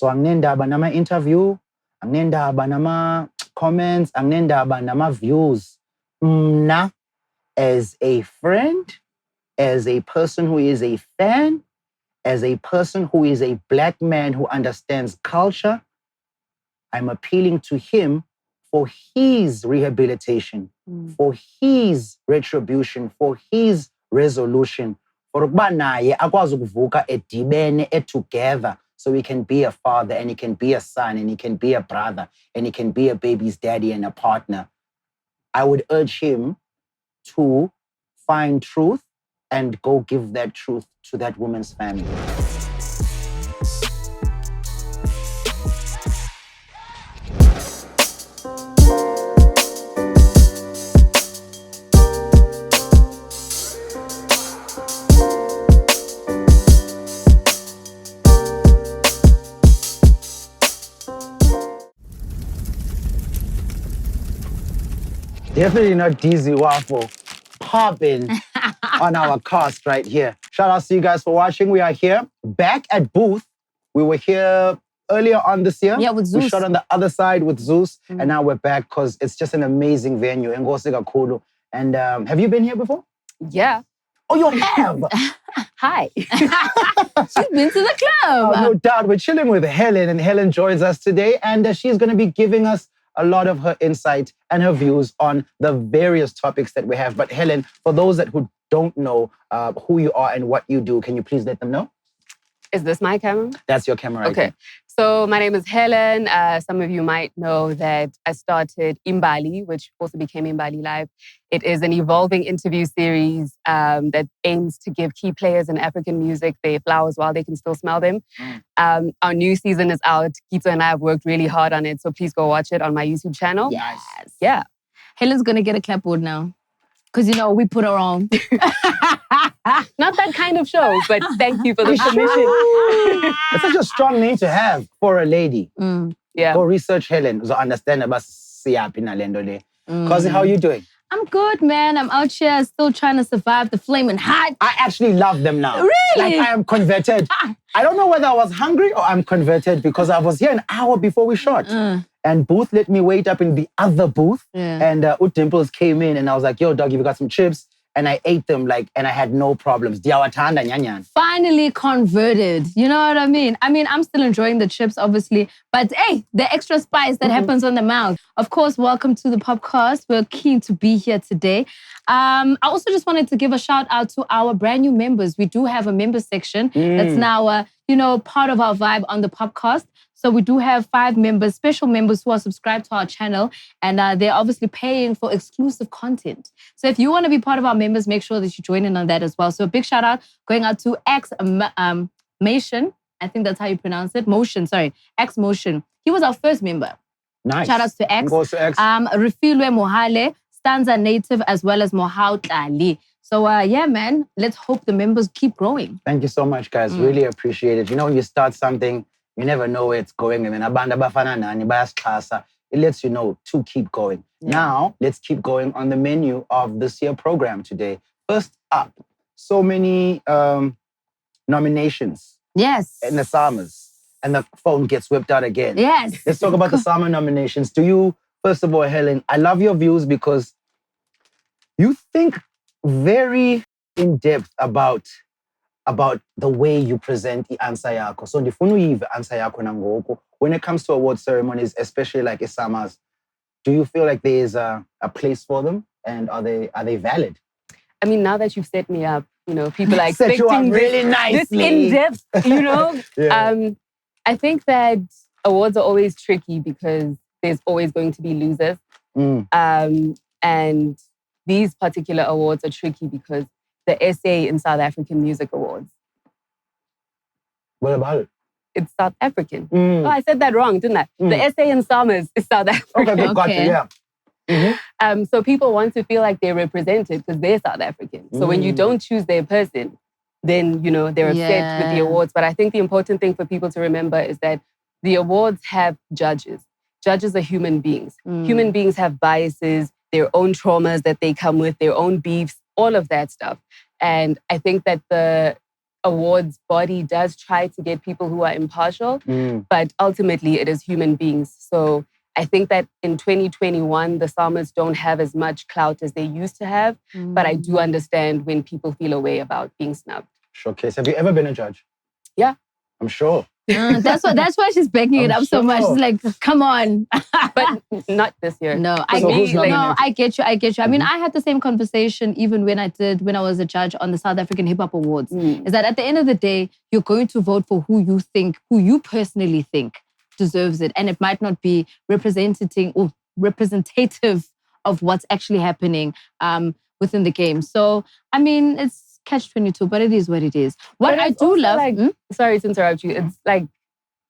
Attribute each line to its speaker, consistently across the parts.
Speaker 1: So anginendaba nama-interview, anginendaba nama-comments, anginendaba nama-views. Mna, as a friend, as a person who is a fan, as a person who is a Black man who understands culture, I'm appealing to him for his rehabilitation, for his retribution, for his resolution. For ukuba naye akwazi ukuvuka edibene together so he can be a father and he can be a son and he can be a brother and he can be a baby's daddy and a partner. I would urge him to find truth and go give that truth to that woman's family. Definitely not Dizzy Waffle popping on our cast right here. Shout out to you guys for watching. We are here back at booth. We were here earlier on this year.
Speaker 2: Yeah, with Zeus.
Speaker 1: We shot on the other side with Zeus, and now we're back because it's just an amazing venue. And have you been here before?
Speaker 2: Yeah.
Speaker 1: Oh, you have?
Speaker 2: Hi. She's been to the club.
Speaker 1: Oh, no doubt. We're chilling with Helen, and Helen joins us today, and she's going to be giving us a lot of her insight and her views on the various topics that we have. But Helen, for those who don't know who you are and what you do, can you please let them know?
Speaker 2: Is this my camera?
Speaker 1: That's your camera right
Speaker 2: Okay. So my name is Helen. Some of you might know that I started Mbali, which also became Mbali Live. It is an evolving interview series that aims to give key players in African music their flowers while they can still smell them. Our new season is out. Kito and I have worked really hard on it. So please go watch it on my YouTube channel.
Speaker 3: Yes.
Speaker 2: Yeah.
Speaker 3: Helen's going to get a clapboard now. Because, we put her on.
Speaker 2: Not that kind of show, but thank you for the permission.
Speaker 1: It's such a strong name to have for a lady.
Speaker 2: Yeah.
Speaker 1: Go research Helen. So understand about siyapi na lendo le. Cause how are you doing?
Speaker 3: I'm good, man. I'm out here still trying to survive the Flamin Hot.
Speaker 1: I actually love them now.
Speaker 3: Really?
Speaker 1: Like I am converted. I don't know whether I was hungry or I'm converted because I was here an hour before we shot. And Booth let me wait up in the other booth. And Dimples came in and I was like, yo, doggy, we got some chips. And I ate them and I had no problems. Diawatanda nyanyan.
Speaker 3: Finally converted. You know what I mean? I'm still enjoying the chips, obviously. But hey, the extra spice that happens on the mouth. Of course, welcome to the POPcast. We're keen to be here today. I also just wanted to give a shout out to our brand new members. We do have a member section that's now, part of our vibe on the POPcast. So we do have 5 members, special members who are subscribed to our channel, and they're obviously paying for exclusive content. So if you want to be part of our members, make sure that you join in on that as well. So a big shout out going out to Motion. I think that's how you pronounce it. X Motion. He was our first member.
Speaker 1: Nice.
Speaker 3: Shout outs to X.
Speaker 1: Goes to X.
Speaker 3: Refilwe Mohale, Stanza Native, as well as Mohautali. So yeah, man, let's hope the members keep growing.
Speaker 1: Thank you so much, guys. Really appreciate it. When you start something, you never know where it's going. And then it lets you know to keep going. Yeah. Now, let's keep going on the menu of this year program today. First up, so many nominations.
Speaker 3: Yes.
Speaker 1: In the summers. And the phone gets whipped out again.
Speaker 3: Yes.
Speaker 1: Let's talk about the summer nominations. Do you, first of all, Helen, I love your views because you think very in depth about the way you present the answer yako. So ndifuna uyive answer yako nangoku. When it comes to award ceremonies, especially like Isama's, do you feel like there is a place for them, and are they valid?
Speaker 2: I mean, now that you've set me up, people are
Speaker 1: Set you up
Speaker 2: expecting
Speaker 1: really nicely.
Speaker 2: this in depth.
Speaker 1: Yeah.
Speaker 2: I think that awards are always tricky because there's always going to be losers, and these particular awards are tricky because the SA in South African Music Awards.
Speaker 1: What about it?
Speaker 2: It's South African. Oh, I said that wrong, didn't I? The SA in Summers is South African.
Speaker 1: Okay, got you, yeah.
Speaker 2: So people want to feel like they're represented because they're South African. So when you don't choose their person, then, they're upset with the awards. But I think the important thing for people to remember is that the awards have judges. Judges are human beings. Human beings have biases, their own traumas that they come with, their own beefs, all of that stuff. And I think that the awards body does try to get people who are impartial, but ultimately it is human beings. So I think that in 2021, the Psalmists don't have as much clout as they used to have, but I do understand when people feel a way about being snubbed.
Speaker 1: Showcase. Have you ever been a judge?
Speaker 2: Yeah.
Speaker 1: I'm sure.
Speaker 3: That's why she's backing it up so much. She's like, come on.
Speaker 2: But not this year.
Speaker 3: No,
Speaker 1: I
Speaker 3: get you. I mean, I had the same conversation even when I was a judge on the South African Hip Hop Awards. Is that at the end of the day, you're going to vote for who you personally think deserves it. And it might not be representative of what's actually happening within the game. So, I mean, it's catch-22, but it is what it is. What I do love...
Speaker 2: Sorry to interrupt you. It's like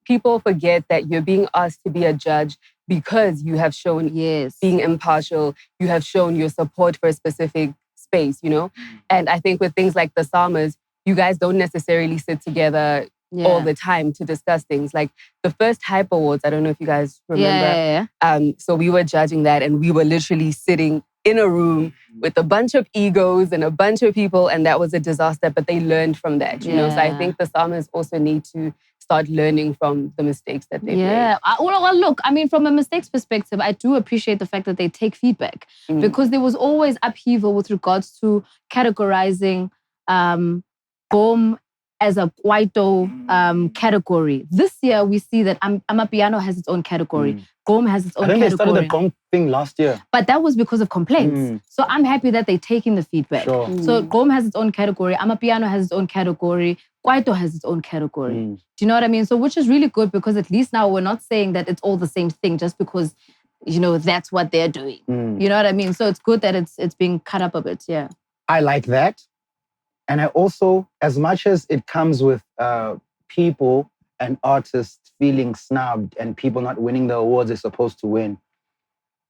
Speaker 2: people forget that you're being asked to be a judge because you have shown being impartial, you have shown your support for a specific space, you know? And I think with things like the Psalmers, you guys don't necessarily sit together all the time to discuss things. Like the first Hype Awards, I don't know if you guys remember. So we were judging that and we were literally sitting in a room with a bunch of egos and a bunch of people, and that was a disaster, but they learned from that, you know? So I think the Psalmers also need to start learning from the mistakes that they've made.
Speaker 3: Well, look, I mean, from a mistakes perspective, I do appreciate the fact that they take feedback because there was always upheaval with regards to categorizing Gom as a Kwaito category. This year, we see that Amapiano has its own category. Gom has its own category. I think they started the Gom
Speaker 1: thing last year.
Speaker 3: But that was because of complaints. So I'm happy that they're taking the feedback. So Gom has its own category. Amapiano has its own category. Kwaito has its own category. Do you know what I mean? So which is really good because at least now we're not saying that it's all the same thing just because, you know, that's what they're doing. You know what I mean? So it's good that it's being cut up a bit. Yeah.
Speaker 1: I like that. And I also, as much as it comes with people and artists feeling snubbed and people not winning the awards they're supposed to win,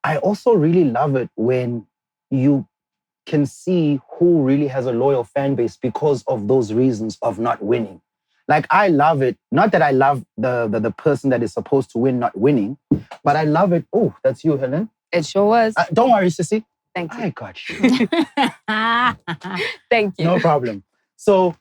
Speaker 1: I also really love it when you can see who really has a loyal fan base because of those reasons of not winning. Like, I love it. Not that I love the person that is supposed to win not winning, but I love it. Oh, that's you, Helen.
Speaker 2: It sure was.
Speaker 1: Don't worry, Sissy.
Speaker 2: Thank you.
Speaker 1: I got you.
Speaker 2: Thank you.
Speaker 1: No problem. So,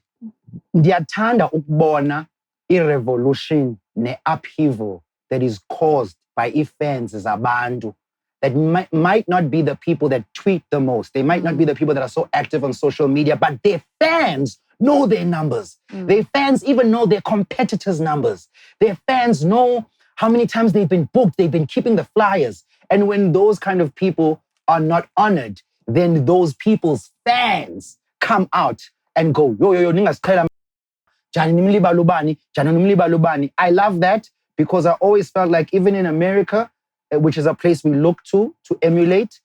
Speaker 1: ndiyathanda ukubona i-revolution ne-upheaval that is caused by fans zabantu that might not be the people that tweet the most. They might not be the people that are so active on social media, but their fans know their numbers. Their fans even know their competitors' numbers. Their fans know how many times they've been booked. They've been keeping the flyers. And when those kind of people are not honored, then those people's fans come out and go, yo, ningasicela Jani nimliba lubani, Jani nimliba lubani. I love that because I always felt like even in America, which is a place we look to emulate,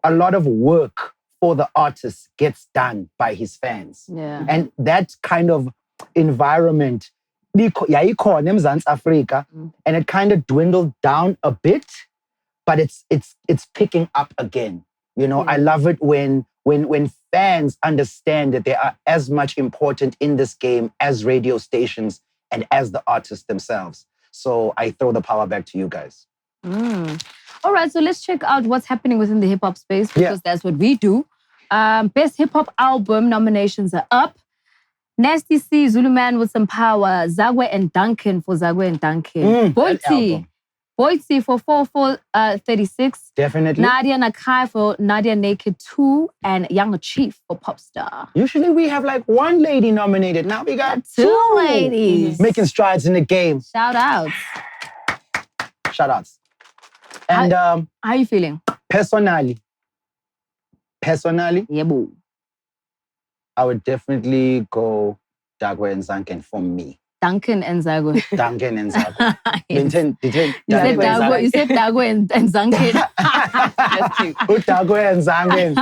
Speaker 1: a lot of work for the artist gets done by his fans.
Speaker 3: Yeah.
Speaker 1: And that kind of environment, yayikhona eMzantsi Afrika, and it kind of dwindled down a bit, but it's picking up again. You know, I love it when fans understand that they are as much important in this game as radio stations and as the artists themselves. So I throw the power back to you guys.
Speaker 3: All right, so let's check out what's happening within the hip-hop space because that's what we do. Best hip-hop album nominations are up. Nasty C, Zulu Man with Some Power, Zagwe and Duncan for Zagwe and Duncan. Boitsy for 4436.
Speaker 1: Definitely.
Speaker 3: Nadia Nakai for Nadia Naked 2 and Younger Chief for Popstar.
Speaker 1: Usually we have like one lady nominated. Now we got
Speaker 3: two ladies.
Speaker 1: Making strides in the game.
Speaker 3: Shoutouts.
Speaker 1: And
Speaker 3: how are you feeling?
Speaker 1: Personally,
Speaker 3: yeah, boo.
Speaker 1: I would definitely go Dagwe and Zanken for me.
Speaker 3: Duncan and Zagwe.
Speaker 1: Duncan and Zagwe. You said
Speaker 3: Dagwe and Zanken.
Speaker 2: That's cute.
Speaker 1: Dagwe and Zanken.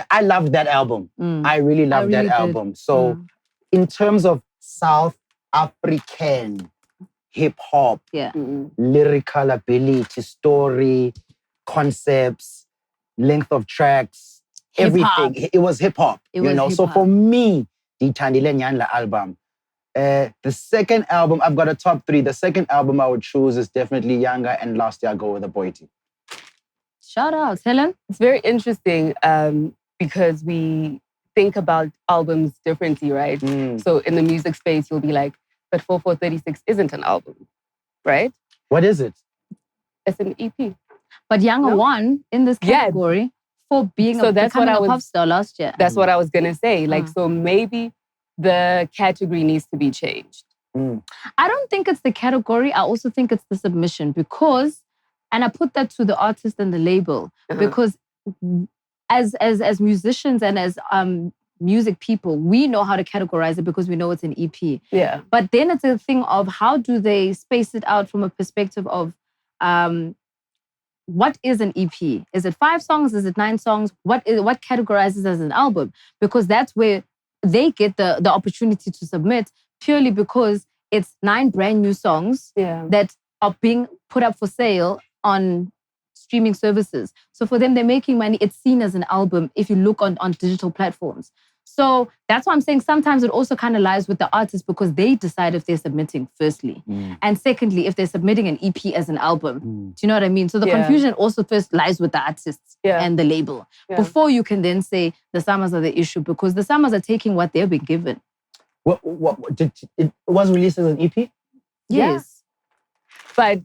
Speaker 1: I love that album. I really love that album. So in terms of South African hip-hop, lyrical ability, story, concepts, length of tracks, everything. It was hip-hop, you know. So for me, the Tandile Nyanla album, the second album, I've got a top 3. The second album I would choose is definitely Younger, and last year I go with the Boity.
Speaker 3: Shout out, Helen.
Speaker 2: It's very interesting because we think about albums differently, right? So in the music space, you'll be like, but 4436 isn't an album, right?
Speaker 1: What is it?
Speaker 2: It's an EP.
Speaker 3: But Younger won in this category for being becoming a pop star last year.
Speaker 2: That's what I was gonna say. Like, so maybe the category needs to be changed.
Speaker 3: I don't think it's the category. I also think it's the submission because, and I put that to the artist and the label because as musicians and as music people, we know how to categorize it because we know it's an EP.
Speaker 2: Yeah.
Speaker 3: But then it's a thing of how do they space it out from a perspective of what is an EP? Is it 5 songs? Is it 9 songs? What categorizes as an album? Because that's where they get the opportunity to submit purely because it's 9 brand new songs that are being put up for sale on streaming services. So for them, they're making money. It's seen as an album if you look on digital platforms. So that's why I'm saying sometimes it also kind of lies with the artist because they decide if they're submitting firstly. And secondly, if they're submitting an EP as an album. Do you know what I mean? So the confusion also first lies with the artists and the label. Before you can then say the summers are the issue because the summers are taking what they've been given.
Speaker 1: It was released as an EP?
Speaker 3: Yes.
Speaker 2: But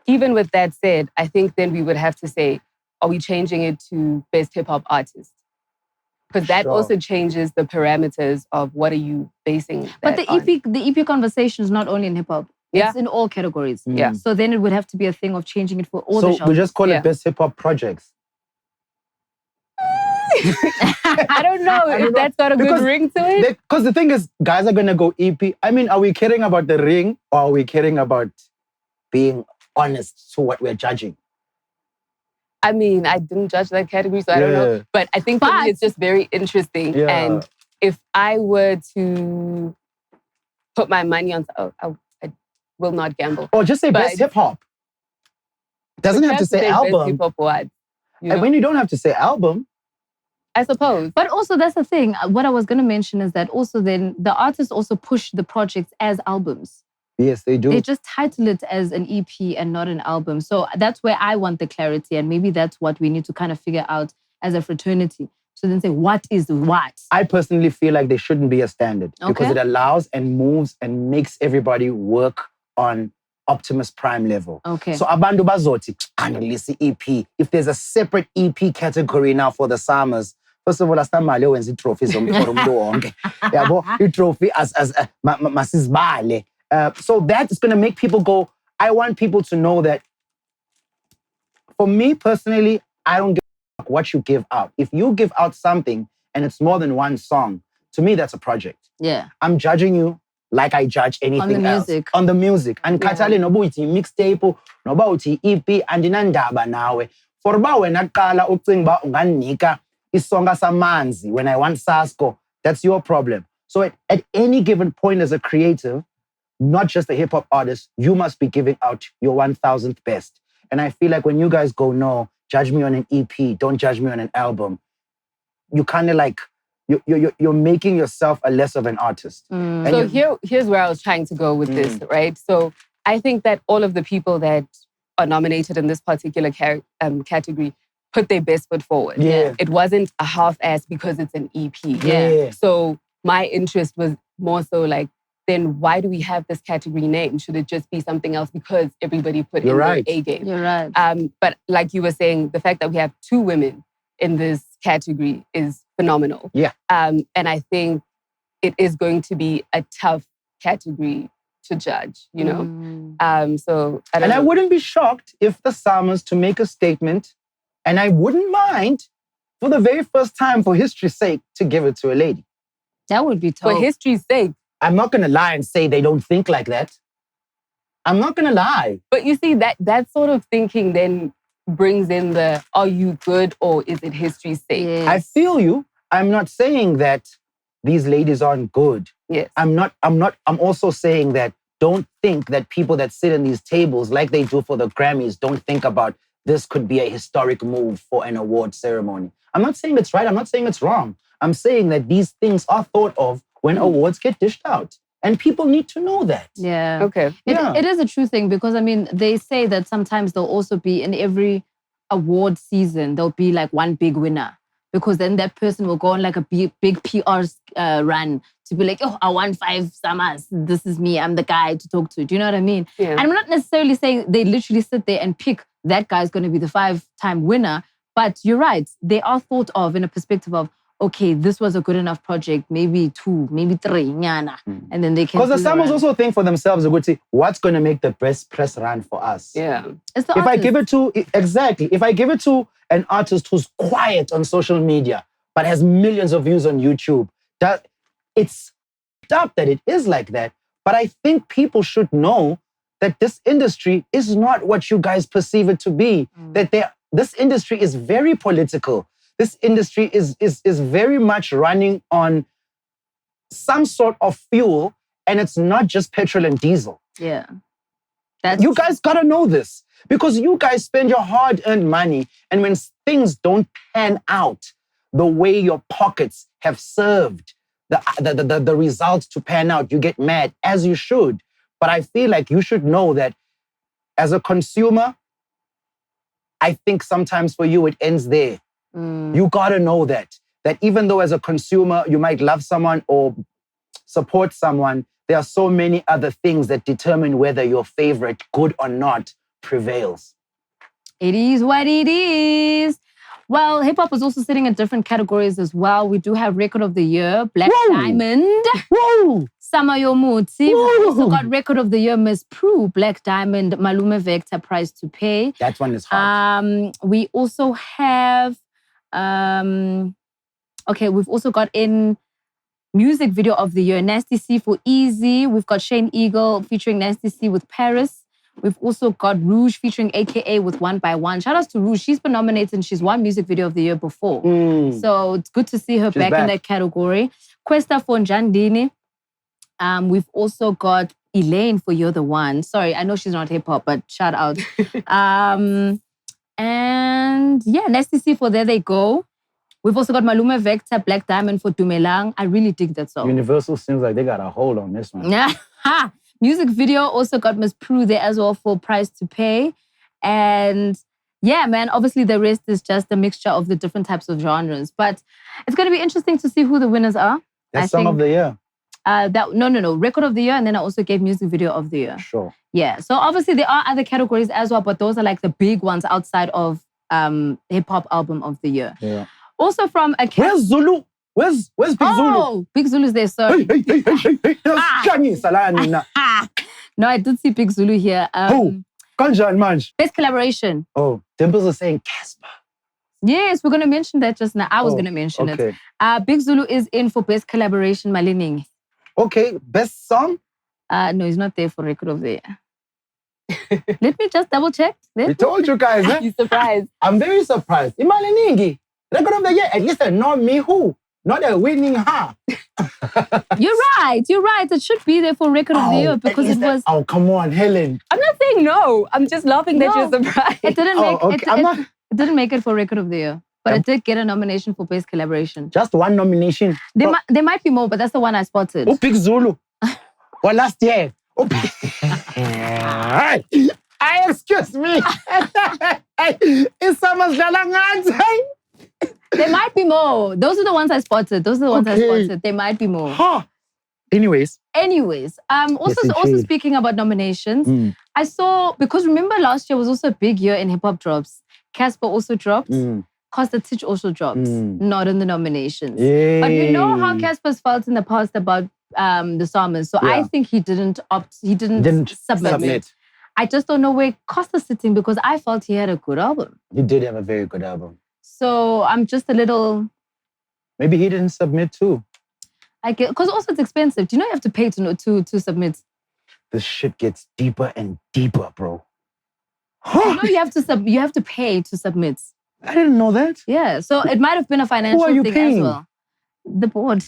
Speaker 2: even with that said, I think then we would have to say, are we changing it to best hip hop artist? Because that also changes the parameters of what are you basing
Speaker 3: But
Speaker 2: that
Speaker 3: the EP conversation is not only in hip hop. It's in all categories.
Speaker 2: Yeah.
Speaker 3: So then it would have to be a thing of changing it for all the genres.
Speaker 1: So we just call it best hip hop projects.
Speaker 2: I don't know if that's got a good ring to it.
Speaker 1: Because the thing is, guys are going to go EP. I mean, are we caring about the ring or are we caring about being honest to what we're judging?
Speaker 2: I mean, I didn't judge that category, so I don't know. But I think for me, it's just very interesting.
Speaker 1: Yeah.
Speaker 2: And if I were to put my money on... I will not gamble.
Speaker 1: Or just say best hip-hop. Doesn't have to say album.
Speaker 2: Best hip-hop what?
Speaker 1: And when you don't have to say album.
Speaker 2: I suppose.
Speaker 3: But also, that's the thing. What I was going to mention is that also then the artists also push the projects as albums.
Speaker 1: Yes, they do.
Speaker 3: They just title it as an EP and not an album. So that's where I want the clarity. And maybe that's what we need to kind of figure out as a fraternity. So then say, what is what?
Speaker 1: I personally feel like there shouldn't be a standard because it allows and moves and makes everybody work on Optimus Prime level.
Speaker 3: Okay.
Speaker 1: So abantu bazothi, release EP. If there's a separate EP category now for the summers, first of all, last time I went to trophies on the trophy as masizbale. So that is going to make people go, I want people to know that for me personally, I don't give a fuck what you give out. If you give out something and it's more than one song, to me, that's a project.
Speaker 3: Yeah.
Speaker 1: I'm judging you like I judge anything else. On the music. And katale noba uthi mixtape, noba uthi EP, andinandaba nawe. For ba wena qala ucinga ba unganika isonga samanzi when I want Sasko, that's your problem. So at any given point as a creative, not just a hip-hop artist, you must be giving out your 1,000th best. And I feel like when you guys go, no, judge me on an EP, don't judge me on an album, you kind of like, you're making yourself a less of an artist.
Speaker 2: So here's where I was trying to go with this, right? So I think that all of the people that are nominated in this particular category put their best foot forward.
Speaker 1: Yeah.
Speaker 2: It wasn't a half-ass because it's an EP.
Speaker 1: Yeah.
Speaker 2: So my interest was more so like, then why do we have this category name? Should it just be something else because everybody put in their A game?
Speaker 3: You're right.
Speaker 2: But like you were saying, the fact that we have 2 women in this category is phenomenal.
Speaker 1: Yeah.
Speaker 2: And I think it is going to be a tough category to judge, you know? So I don't know.
Speaker 1: I wouldn't be shocked if the Summers to make a statement, and I wouldn't mind for the very first time for history's sake to give it to a lady.
Speaker 3: That would be tough.
Speaker 2: For history's sake.
Speaker 1: I'm not going to lie and say they don't think like that. I'm not going to lie.
Speaker 2: But you see, that sort of thinking then brings in the, are you good or is it history's sake?
Speaker 3: Yes.
Speaker 1: I feel you. I'm not saying that these ladies aren't good.
Speaker 2: Yes.
Speaker 1: I'm also saying that don't think that people that sit in these tables like they do for the Grammys don't think about this could be a historic move for an award ceremony. I'm not saying it's right. I'm not saying it's wrong. I'm saying that these things are thought of when awards get dished out. And people need to know that.
Speaker 3: Yeah.
Speaker 2: Okay.
Speaker 3: It is a true thing because, I mean, they say that sometimes there'll also be in every award season, there'll be like one big winner. because then that person will go on like a big PR run to be like, oh, I won 5 summers. This is me. I'm the guy to talk to. Do you know what I mean?
Speaker 2: Yeah.
Speaker 3: And I'm not necessarily saying they literally sit there and pick that guy's going to be the 5-time winner. But you're right. They are thought of in a perspective of, okay, this was a good enough project. Maybe 2, maybe 3. Nyana. And then they can.
Speaker 1: Because the summers also think for themselves, would say, what's going to make the best press run for us?
Speaker 2: Yeah.
Speaker 3: It's the
Speaker 1: If I give
Speaker 3: artist.
Speaker 1: it to, exactly, if I give it to an artist who's quiet on social media, but has millions of views on YouTube, that it's up that it is like that. But I think people should know that this industry is not what you guys perceive it to be. That this industry is very political. This industry is very much running on some sort of fuel, and it's not just petrol and diesel.
Speaker 3: Yeah.
Speaker 1: You guys gotta know this, because you guys spend your hard-earned money, and when things don't pan out the way your pockets have served the results to pan out, you get mad, as you should. But I feel like you should know that as a consumer, I think sometimes for you it ends there. You gotta know that even though as a consumer you might love someone or support someone, there are so many other things that determine whether your favorite, good or not, prevails.
Speaker 3: It is what it is. Well, hip hop is also sitting in different categories as well. We do have Record of the Year, Black Diamond.
Speaker 1: Whoa!
Speaker 3: Sama Yomuti. We also got Record of the Year, Miss Prue, Black Diamond, Malume Vector, Price to Pay.
Speaker 1: That one is hard.
Speaker 3: We also have, we've also got in Music Video of the Year, Nasty C for Easy. We've got Shane Eagle featuring Nasty C with Paris. We've also got Rouge featuring AKA with One by One. Shout out to Rouge. She's been nominated and she's won Music Video of the Year before. So it's good to see her back in that category. Costa for Njandini. We've also got Elaine for You're the One. Sorry, I know she's not hip hop, but shout out. And yeah, Nasty C for There They Go. We've also got Malume Vector, Black Diamond for Dumelang. I really dig that song.
Speaker 1: Universal seems like they got a hold on this one.
Speaker 3: Yeah. Music Video also got Miss Prue there as well for Price to Pay. And yeah, man, obviously the rest is just a mixture of the different types of genres. But it's going to be interesting to see who the winners are.
Speaker 1: That's Song of the Year.
Speaker 3: No. Record of the Year, and then I also gave Music Video of the Year.
Speaker 1: Sure.
Speaker 3: Yeah. So obviously there are other categories as well, but those are like the big ones outside of Hip Hop Album of the Year.
Speaker 1: Yeah.
Speaker 3: Also from a
Speaker 1: Where's Zulu? Where's Big Zulu?
Speaker 3: Oh, Big Zulu's there, sorry.
Speaker 1: Hey. Canisa.
Speaker 3: No, I did see Big Zulu here.
Speaker 1: Who? Kanjan Manj.
Speaker 3: Best collaboration.
Speaker 1: Oh, Dimples is saying Casper.
Speaker 3: Yes, we're going to mention that just now. I was going to mention it. Big Zulu is in for Best Collaboration, Malining.
Speaker 1: Okay, Best Song?
Speaker 3: No, he's not there for Record of the Year. Let me just double check.
Speaker 1: We told you guys, eh?
Speaker 2: You're surprised.
Speaker 1: I'm very surprised. Imaliningi, Record of the Year, at least I know me who. Not a winning her.
Speaker 3: You're right. It should be there for Record of the Year because it was...
Speaker 1: Oh, come on, Helen.
Speaker 2: I'm not saying no. I'm just laughing that you're surprised.
Speaker 3: It didn't make it didn't make it for Record of the Year. But it did get a nomination for Best Collaboration.
Speaker 1: Just one nomination.
Speaker 3: There might be more, but that's the one I spotted.
Speaker 1: Oh, Big Zulu. Well, last year. Oh, excuse me. It's Summer's Dalangan.
Speaker 3: There might be more. Those are the ones I spotted. There might be more.
Speaker 1: Huh. Anyways.
Speaker 3: Also speaking about nominations, I saw, because remember last year was also a big year in hip hop drops. Casper also dropped. Costa Titch also dropped. Not in the nominations.
Speaker 1: Yay.
Speaker 3: But we know how Casper's felt in the past about the Summers. So I think he didn't submit. I just don't know where Costa's sitting because I felt he had a good album.
Speaker 1: He did have a very good album.
Speaker 3: So I'm just a little...
Speaker 1: Maybe he didn't submit too.
Speaker 3: Because also it's expensive. Do you know you have to pay to submit?
Speaker 1: This shit gets deeper and deeper, bro.
Speaker 3: You know you have to pay to submit.
Speaker 1: I didn't know that.
Speaker 3: Yeah, so it might have been a financial thing
Speaker 1: paying?
Speaker 3: as well. The board.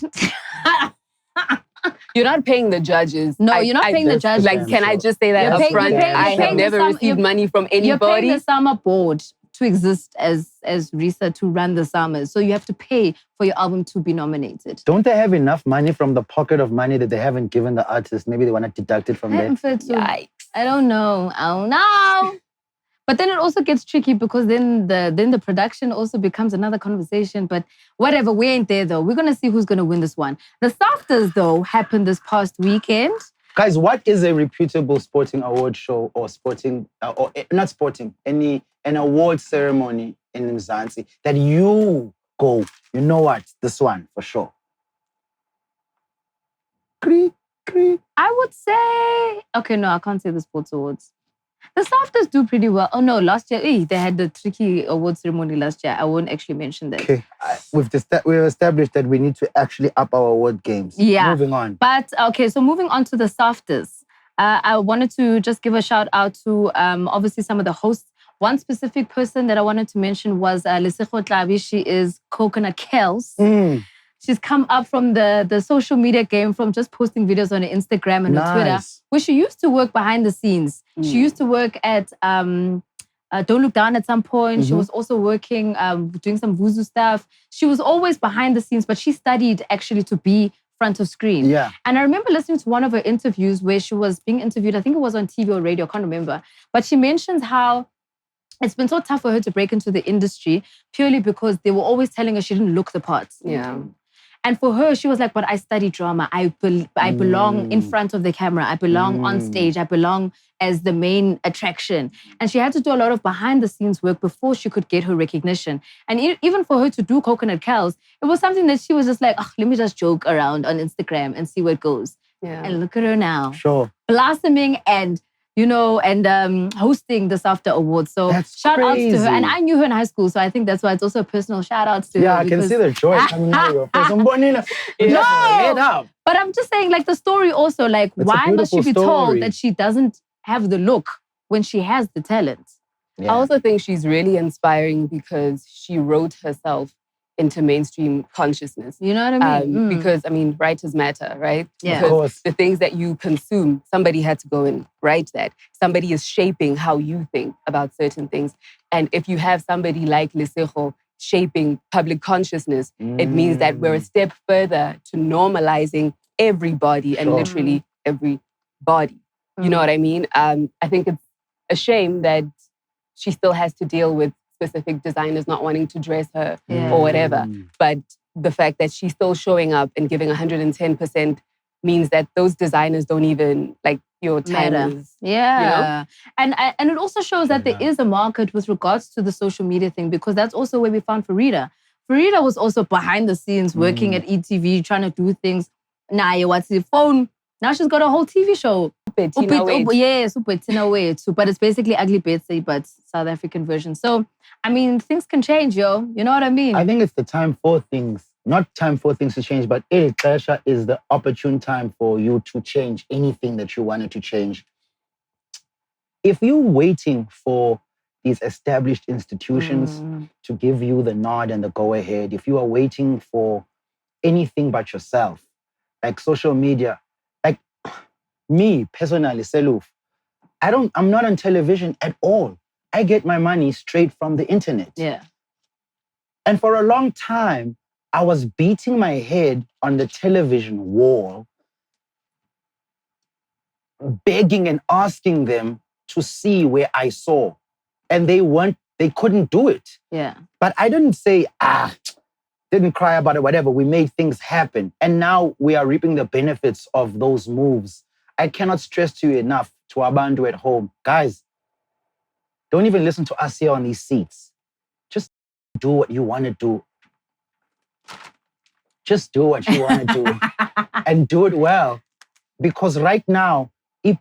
Speaker 2: You're not paying the judges.
Speaker 3: No, you're not paying the judges.
Speaker 2: Like, can I just say that up front? I have never received money from anybody.
Speaker 3: You're paying the summer board to exist as Risa to run the summers. So you have to pay for your album to be nominated.
Speaker 1: Don't they have enough money from the pocket of money that they haven't given the artist? Maybe they want to deduct it from there.
Speaker 3: I don't know. But then it also gets tricky because then the production also becomes another conversation. But whatever, we ain't there though. We're gonna see who's gonna win this one. The Safters though happened this past weekend.
Speaker 1: Guys, what is a reputable sporting award show or not sporting, an award ceremony in Mzansi that you go, you know what, this one for sure?
Speaker 3: I would say, okay, no, I can't say the sports awards. The Safters do pretty well. Oh no, last year, they had the tricky award ceremony last year. I won't actually mention that.
Speaker 1: Okay, we've established that we need to actually up our award games.
Speaker 3: Yeah.
Speaker 1: Moving on.
Speaker 3: But okay, so moving on to the Safters. I wanted to just give a shout out to obviously some of the hosts. One specific person that I wanted to mention was Lesego Tlabi. She is Coconut Kels. She's come up from the social media game from just posting videos on her Instagram and her Twitter, where she used to work behind the scenes. She used to work at Don't Look Down at some point. She was also working, doing some Vuzu stuff. She was always behind the scenes, but she studied actually to be front of screen.
Speaker 1: Yeah.
Speaker 3: And I remember listening to one of her interviews where she was being interviewed. I think it was on TV or radio, I can't remember. But she mentions how it's been so tough for her to break into the industry purely because they were always telling her she didn't look the parts.
Speaker 2: Yeah.
Speaker 3: And for her, she was like, but I study drama. I belong in front of the camera. I belong on stage. I belong as the main attraction. And she had to do a lot of behind the scenes work before she could get her recognition. And even for her to do Coconut Cows, it was something that she was just like, let me just joke around on Instagram and see where it goes.
Speaker 2: Yeah.
Speaker 3: And look at her now.
Speaker 1: Sure.
Speaker 3: Blossoming and hosting the Safta Awards. So shout outs to her. And I knew her in high school, so I think that's why it's also a personal shout outs to her.
Speaker 1: Yeah, I can see the joy coming out of your face.
Speaker 3: No, but I'm just saying, like, the story also, like, why must she be told that she doesn't have the look when she has the talent?
Speaker 2: Yeah. I also think she's really inspiring because she wrote herself into mainstream consciousness.
Speaker 3: You know what I mean?
Speaker 2: Because, writers matter, right?
Speaker 3: Yeah.
Speaker 2: Because
Speaker 1: of course.
Speaker 2: the things that you consume, somebody had to go and write that. Somebody is shaping how you think about certain things. And if you have somebody like Lesego shaping public consciousness, it means that we're a step further to normalizing everybody and literally everybody. You know what I mean? I think it's a shame that she still has to deal with specific designers not wanting to dress her or whatever. But the fact that she's still showing up and giving 110% means that those designers don't even, like, your time is,
Speaker 3: and it also shows that there is a market with regards to the social media thing, because that's also where we found Farida. Farida was also behind the scenes working at ETV, trying to do things. What's the phone? Now she's got a whole TV show. But it's basically Ugly Betsy, but South African version. So, things can change, yo. You know what I mean?
Speaker 1: I think it's the time for things, not time for things to change, but Pressure is the opportune time for you to change anything that you wanted to change. If you're waiting for these established institutions to give you the nod and the go-ahead, if you are waiting for anything but yourself, like social media, like me personally, Seluf, I'm not on television at all. I get my money straight from the internet.
Speaker 3: Yeah.
Speaker 1: And for a long time, I was beating my head on the television wall, begging and asking them to see where I saw. And they couldn't do it.
Speaker 3: Yeah.
Speaker 1: But I didn't say, didn't cry about it, whatever. We made things happen. And now we are reaping the benefits of those moves. I cannot stress to you enough, to Abantu at home. Guys, don't even listen to us here on these seats. Just do what you want to do. Just do what you want to do and do it well. Because right now,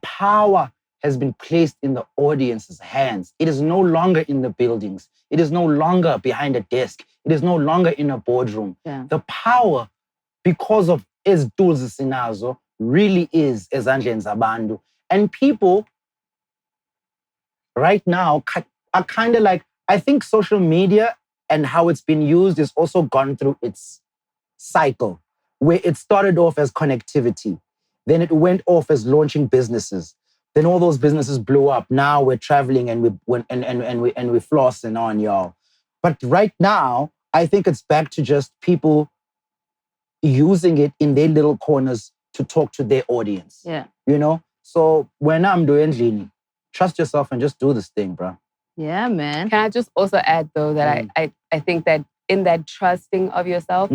Speaker 1: power has been placed in the audience's hands. It is no longer in the buildings. It is no longer behind a desk. It is no longer in a boardroom.
Speaker 3: Yeah.
Speaker 1: The power, because of Ezduls Sinazo, really is ezandleni zabantu. And people right now are kind of like, I think social media and how it's been used is also gone through its cycle, where it started off as connectivity. Then it went off as launching businesses. Then all those businesses blew up. Now we're traveling and we flossing on, y'all. But right now, I think it's back to just people using it in their little corners to talk to their audience.
Speaker 3: Yeah.
Speaker 1: You know? So when I'm doing Lini, trust yourself and just do this thing, bro.
Speaker 3: Yeah, man.
Speaker 2: Can I just also add though that I think that in that trusting of yourself,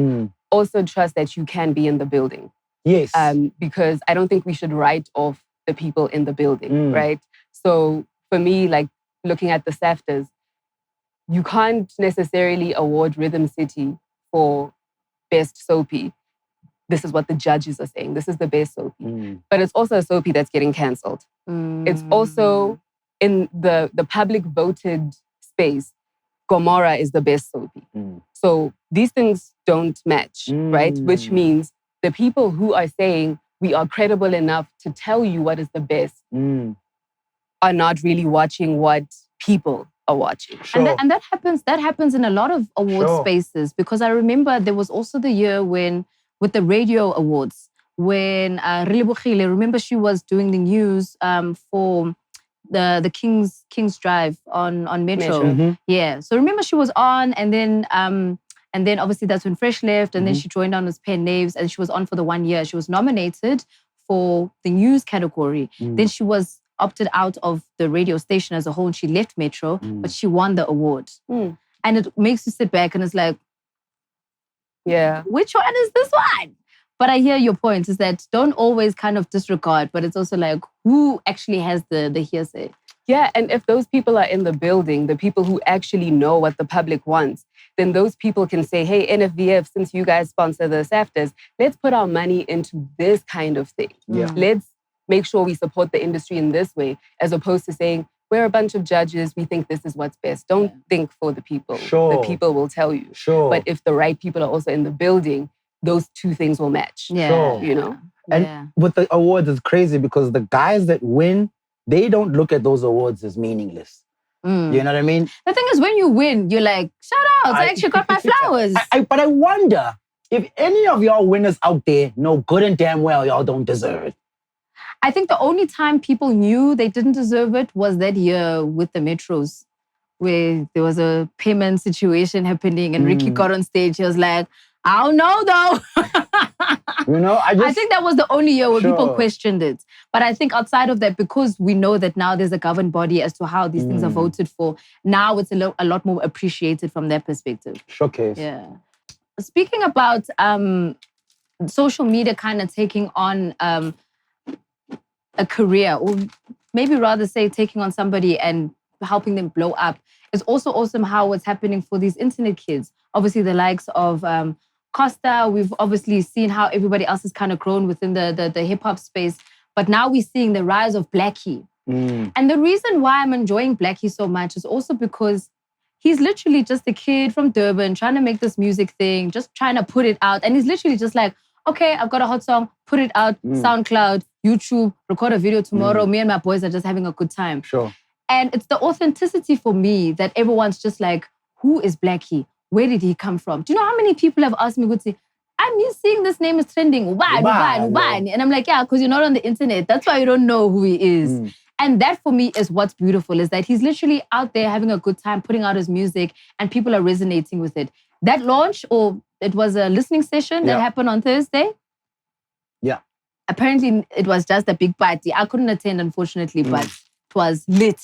Speaker 2: also trust that you can be in the building.
Speaker 1: Yes.
Speaker 2: Because I don't think we should write off the people in the building, right? So for me, like looking at the SAFTAs, you can't necessarily award Rhythm City for best soapy. This is what the judges are saying. This is the best soapy. But it's also a soapy that's getting cancelled. It's also in the public voted space, Gomorrah is the best soapy. So these things don't match, right? Which means the people who are saying we are credible enough to tell you what is the best are not really watching what people are watching.
Speaker 1: Sure.
Speaker 3: And that happens in a lot of award spaces, because I remember there was also the year when, with the radio awards, when Relebohile, remember she was doing the news for the King's Drive on Metro. Yeah. So remember she was on, and then obviously that's when Fresh left, and then she joined on as Pen Naves, and she was on for the 1 year. She was nominated for the news category. Then she was opted out of the radio station as a whole, and she left Metro, but she won the award. And it makes you sit back and it's like,
Speaker 2: yeah,
Speaker 3: which one is this one? But I hear your point, is that don't always kind of disregard, but it's also like, who actually has the hearsay?
Speaker 2: Yeah, and if those people are in the building, the people who actually know what the public wants, then those people can say, hey, NFVF, since you guys sponsor the SAFTAs, let's put our money into this kind of thing. Let's make sure we support the industry in this way, as opposed to saying, we're a bunch of judges, we think this is what's best. Don't think for the people. The people will tell you. But if the right people are also in the building, those two things will match. You know?
Speaker 1: And with the awards, it's crazy because the guys that win, they don't look at those awards as meaningless. You know what I mean?
Speaker 3: The thing is, when you win, you're like, shout out, I actually got my flowers.
Speaker 1: But I wonder if any of y'all winners out there know good and damn well y'all don't deserve it.
Speaker 3: I think the only time people knew they didn't deserve it was that year with the Metros, where there was a payment situation happening and Ricky got on stage. He was like, I don't know though.
Speaker 1: You know,
Speaker 3: I think that was the only year where people questioned it. But I think outside of that, because we know that now there's a governed body as to how these things are voted for, now it's a lot more appreciated from their perspective.
Speaker 1: Showcase.
Speaker 3: Yeah. Speaking about social media kind of taking on a career, or maybe rather say taking on somebody and helping them blow up, it's also awesome how what's happening for these internet kids. Obviously, the likes of Costa, we've obviously seen how everybody else has kind of grown within the hip-hop space. But now we're seeing the rise of Blxckie. And the reason why I'm enjoying Blxckie so much is also because he's literally just a kid from Durban trying to make this music thing, just trying to put it out. And he's literally just like, okay, I've got a hot song, put it out, SoundCloud, YouTube, record a video tomorrow. Me and my boys are just having a good time. And it's the authenticity for me that everyone's just like, who is Blxckie? Where did he come from? Do you know how many people have asked me, I'm used seeing this name is trending. Why? And I'm like, yeah, because you're not on the internet. That's why you don't know who he is. And that for me is what's beautiful, is that he's literally out there having a good time, putting out his music, and people are resonating with it. That launch, or it was a listening session that happened on Thursday. Apparently, it was just a big party. I couldn't attend, unfortunately, but it was lit.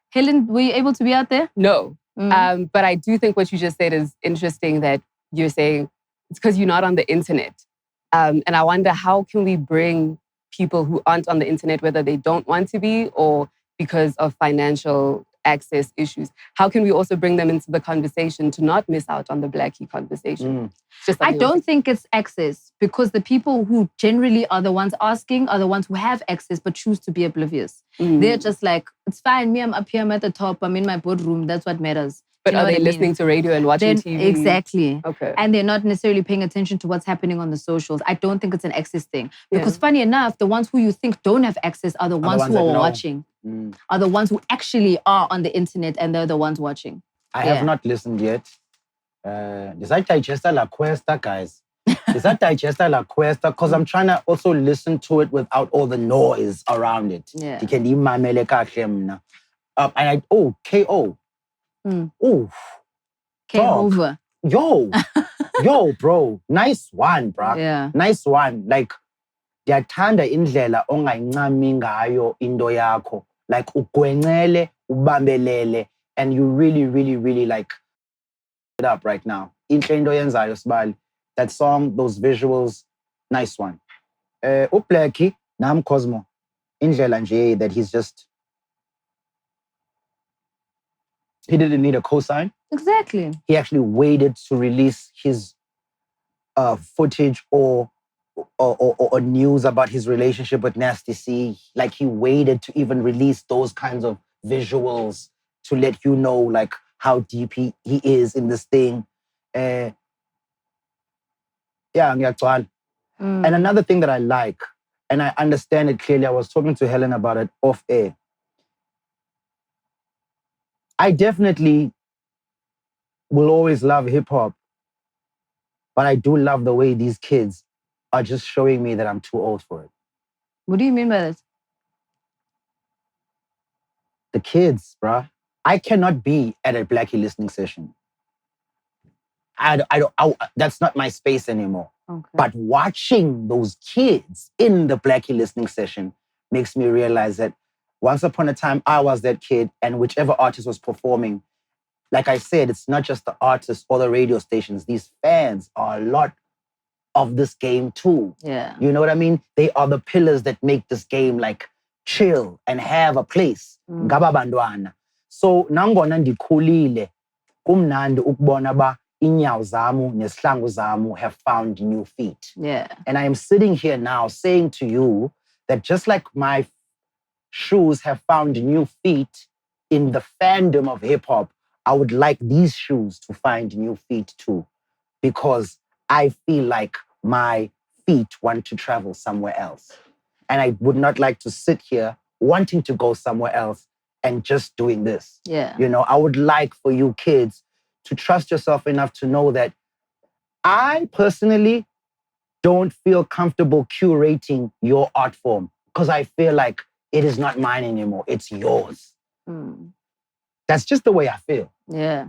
Speaker 3: Helen, were you able to be out there?
Speaker 2: No. But I do think what you just said is interesting, that you're saying it's because you're not on the internet. And I wonder, how can we bring people who aren't on the internet, whether they don't want to be or because of financial access issues, how can we also bring them into the conversation to not miss out on the Blxckie conversation?
Speaker 3: I don't think it's access, because the people who generally are the ones asking are the ones who have access but choose to be oblivious. They're just like, it's fine, me, I'm up here, I'm at the top, I'm in my boardroom, that's what matters.
Speaker 2: But are they listening to radio and watching TV?
Speaker 3: Exactly.
Speaker 2: Okay.
Speaker 3: And they're not necessarily paying attention to what's happening on the socials. I don't think it's an access thing. Because funny enough, the ones who you think don't have access are the ones who are watching. Are the ones who actually are on the internet, and they're the ones watching.
Speaker 1: I have not listened yet. Does that digesta la cuesta, guys? Does that digesta la cuesta? Because I'm trying to also listen to it without all the noise around it.
Speaker 3: Yeah.
Speaker 1: And KO. Ooh.
Speaker 3: Over.
Speaker 1: Yo, bro. Nice one, bro.
Speaker 3: Yeah.
Speaker 1: Nice one. Like, ndiyathanda indlela ongayincami ngayo into yakho. Like, ugwencele, ubambelele, and you really, really, really like it up right now. Inhle into oyenzayo Sibali. That song, those visuals, nice one. Blxckie, nam Cosmo. Indlela nje that he didn't need a cosign.
Speaker 3: Exactly.
Speaker 1: He actually waited to release his footage or news about his relationship with Nasty C. Like he waited to even release those kinds of visuals to let you know like how deep he is in this thing. Yeah, ngiyagcwala. And another thing that I like, and I understand it clearly, I was talking to Helen about it off air. I definitely will always love hip hop, but I do love the way these kids are just showing me that I'm too old for it.
Speaker 3: What do you mean by that?
Speaker 1: The kids, bruh. I cannot be at a Blxckie listening session. That's not my space anymore.
Speaker 3: Okay.
Speaker 1: But watching those kids in the Blxckie listening session makes me realize that once upon a time, I was that kid, and whichever artist was performing, like I said, it's not just the artists or the radio stations. These fans are a lot of this game too.
Speaker 3: Yeah.
Speaker 1: You know what I mean? They are the pillars that make this game like chill and have a place. Ngaba bantwana. So nangona ndikhulile, kumnandi ukubona ba inyawo zamu nesihlangu zamu have found new feet.
Speaker 3: Yeah.
Speaker 1: And I am sitting here now saying to you that just like my shoes have found new feet in the fandom of hip hop, I would like these shoes to find new feet too, because I feel like my feet want to travel somewhere else. And I would not like to sit here wanting to go somewhere else and just doing this.
Speaker 3: Yeah.
Speaker 1: You know, I would like for you kids to trust yourself enough to know that I personally don't feel comfortable curating your art form because I feel like it is not mine anymore. It's yours. That's just the way I feel.
Speaker 3: Yeah.